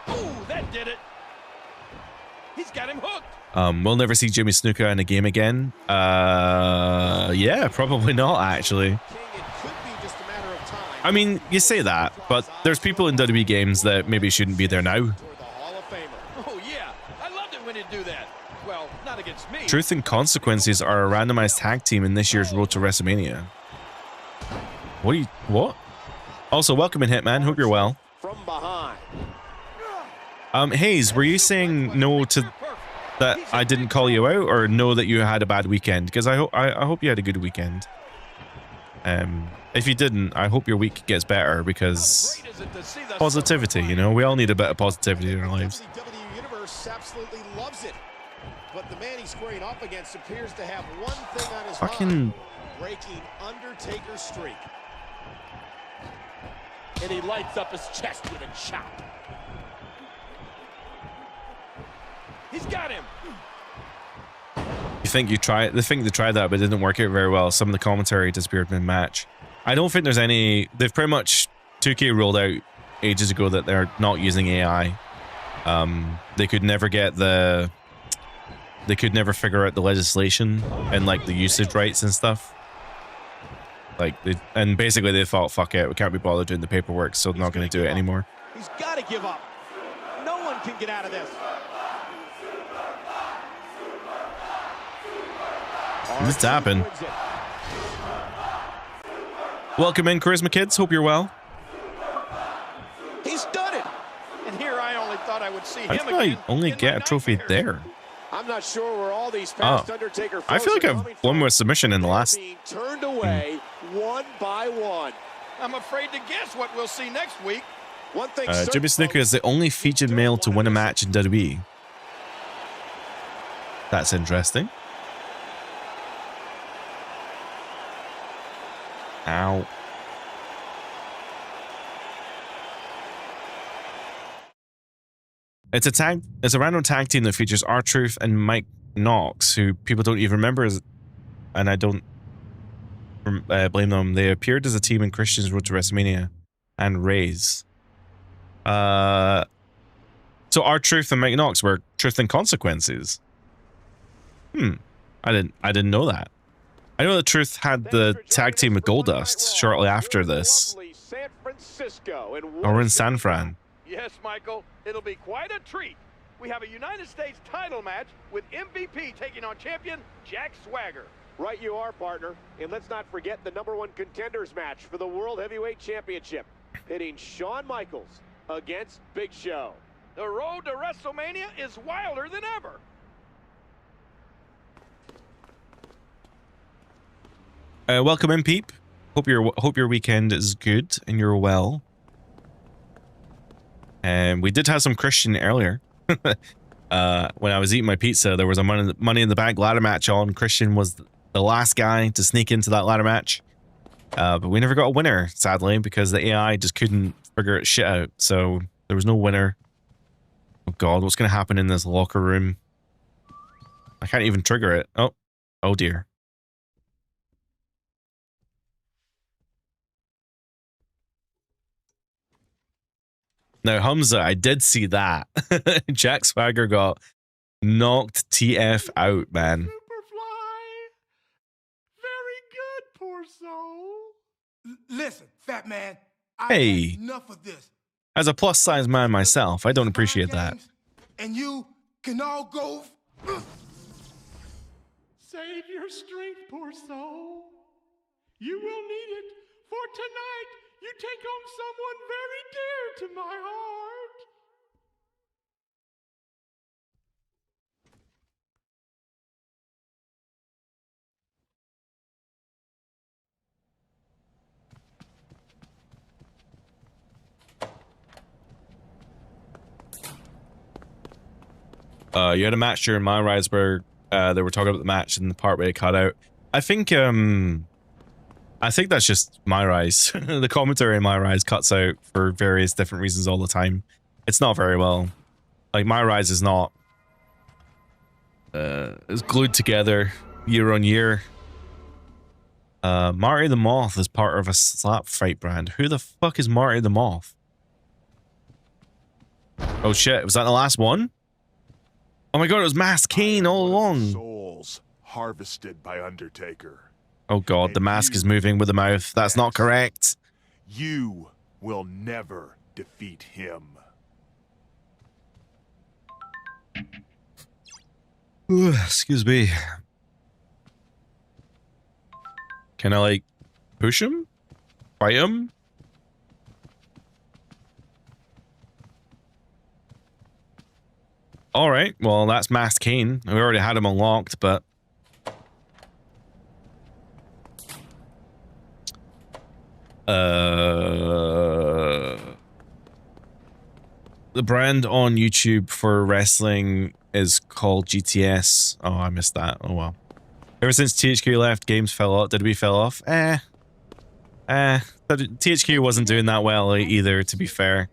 Oh, that did it. He's got him hooked. We'll never see Jimmy Snuka in a game again. Yeah, probably not, actually. I mean, you say that, but there's people in WWE games that maybe shouldn't be there now. Oh yeah, I loved it when it do Truth and Consequences are a randomized tag team in this year's Road to WrestleMania. What? Also, welcome in, Hitman. Hope you're well. From behind. Hayes, were you saying no to that I didn't call you out, or no that you had a bad weekend? Because I hope you had a good weekend. If you didn't, I hope your week gets better, because positivity, you know, we all need a bit of positivity in our lives. WWE Universe absolutely loves it. But the man he's squaring up against appears to have one thing on his mind. Breaking Undertaker's streak. And he lights up his chest with a chop. He's got him. You think they tried that, but it didn't work out very well. Some of the commentary disappeared mid-match. I don't think there's any. They've pretty much 2K ruled out ages ago that they're not using AI. They could never get the. They could never figure out the legislation and like the usage rights and stuff. Like, and basically they thought, fuck it, we can't be bothered doing the paperwork, so they're not going to do it anymore. He's got to give up. No one can get out of this. What's happened? Welcome in, Charisma Kids. Hope you're well. He's done it. And here I only thought I would see him again. I only get a trophy there. I'm not sure where all these past Undertaker. I feel like I've won with submission in the last. Turned away one by one. I'm afraid to guess what we'll see next week. One thing. Jimmy Snuka is the only featured male to win a match in WWE. That's interesting. Ow. It's a random tag team that features R-Truth and Mike Knox, who people don't even remember as, and I don't blame them. They appeared as a team in Christian's Road to WrestleMania and Ray's. So R-Truth and Mike Knox were Truth and Consequences. I didn't know that. I know that Truth had the tag team with Goldust shortly after this. Or in San Fran. Yes, Michael, it'll be quite a treat. We have a United States title match with MVP taking on champion Jack Swagger. Right you are, partner. And let's not forget the #1 contenders match for the World Heavyweight Championship, pitting Shawn Michaels against Big Show. The road to WrestleMania is wilder than ever. Welcome in, Peep. Hope your weekend is good and you're well. And we did have some Christian earlier. When I was eating my pizza, there was a Money in the Bank ladder match on. Christian was the last guy to sneak into that ladder match. But we never got a winner, sadly, because the AI just couldn't figure its shit out. So there was no winner. Oh God, what's going to happen in this locker room? I can't even trigger it. Oh dear. Now, Hamza, I did see that. Jack Swagger got knocked TF out, man. Superfly. Very good, poor soul. Listen, fat man. Hey. Had enough of this. As a plus-size man myself, I don't appreciate that. And you can all go. Save your strength, poor soul. You will need it, for tonight you take home someone very dear to my heart. You had a match during my Riseberg. They were talking about the match and the part where it cut out. I think that's just My Rise. The commentary in My Rise cuts out for various different reasons all the time. It's not very well. Like, My Rise is not it's glued together year on year. Marty the Moth is part of a slap fight brand. Who the fuck is Marty the Moth? Oh shit, was that the last one? Oh my God, it was Masked Kane all along. Souls harvested by Undertaker. Oh God, the mask is moving with the mouth. That's not correct. You will never defeat him. Excuse me. Can I, like, push him? Fight him? Alright, well, that's Masked Kane. We already had him unlocked, but... The brand on YouTube for wrestling is called GTS. Oh, I missed that. Oh, well. Ever since THQ left, games fell off. Did we fell off? THQ wasn't doing that well either, to be fair.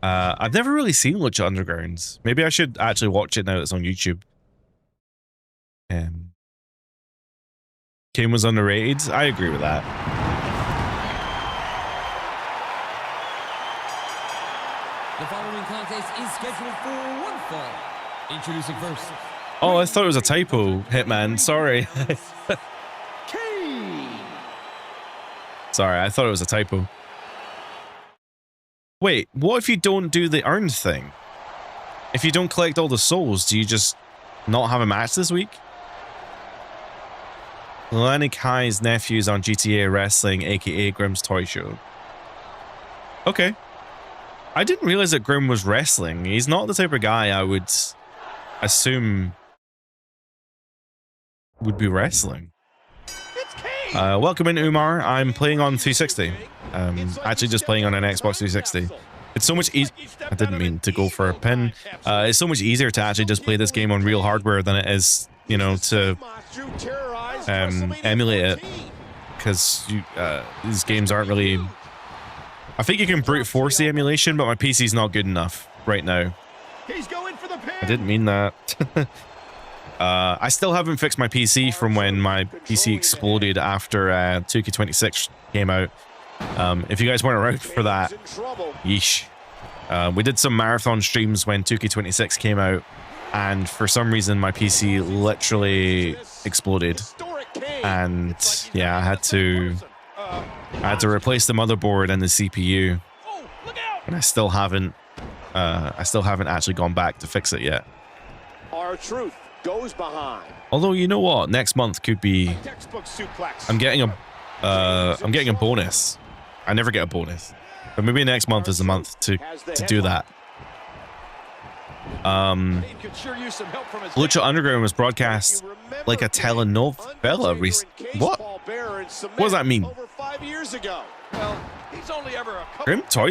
I've never really seen Lucha Underground. Maybe I should actually watch it now that it's on YouTube. Kane was underrated. I agree with that. The following contest is scheduled for one fall. Introducing first. Oh, I thought it was a typo, Hitman. Sorry. Sorry, I thought it was a typo. Wait, what if you don't do the earned thing? If you don't collect all the souls, do you just not have a match this week? Lenny Kai's nephew's on GTA Wrestling, aka Grimm's Toy Show. Okay. I didn't realize that Grimm was wrestling. He's not the type of guy I would assume would be wrestling. Welcome in, Umar. I'm playing on 360. Actually just playing on an Xbox 360. It's so much easier. I didn't mean to go for a pin. It's so much easier to actually just play this game on real hardware than it is, you know, to emulate it. Because these games aren't really... I think you can brute force the emulation, but my PC's not good enough right now. I didn't mean that. I still haven't fixed my PC from when my PC exploded after 2K26 came out. If you guys weren't around for that, yeesh. We did some marathon streams when 2K26 came out, and for some reason my PC literally exploded. And yeah, I had to replace the motherboard and the CPU, and I still haven't actually gone back to fix it yet. Our truth goes behind. Although, you know what, next month could be... I'm getting a bonus. I never get a bonus, but maybe next month is the month to do that. Lucha Underground was broadcast like a telenovela. What? What does that mean? Well, he's only ever a couple Grim Toy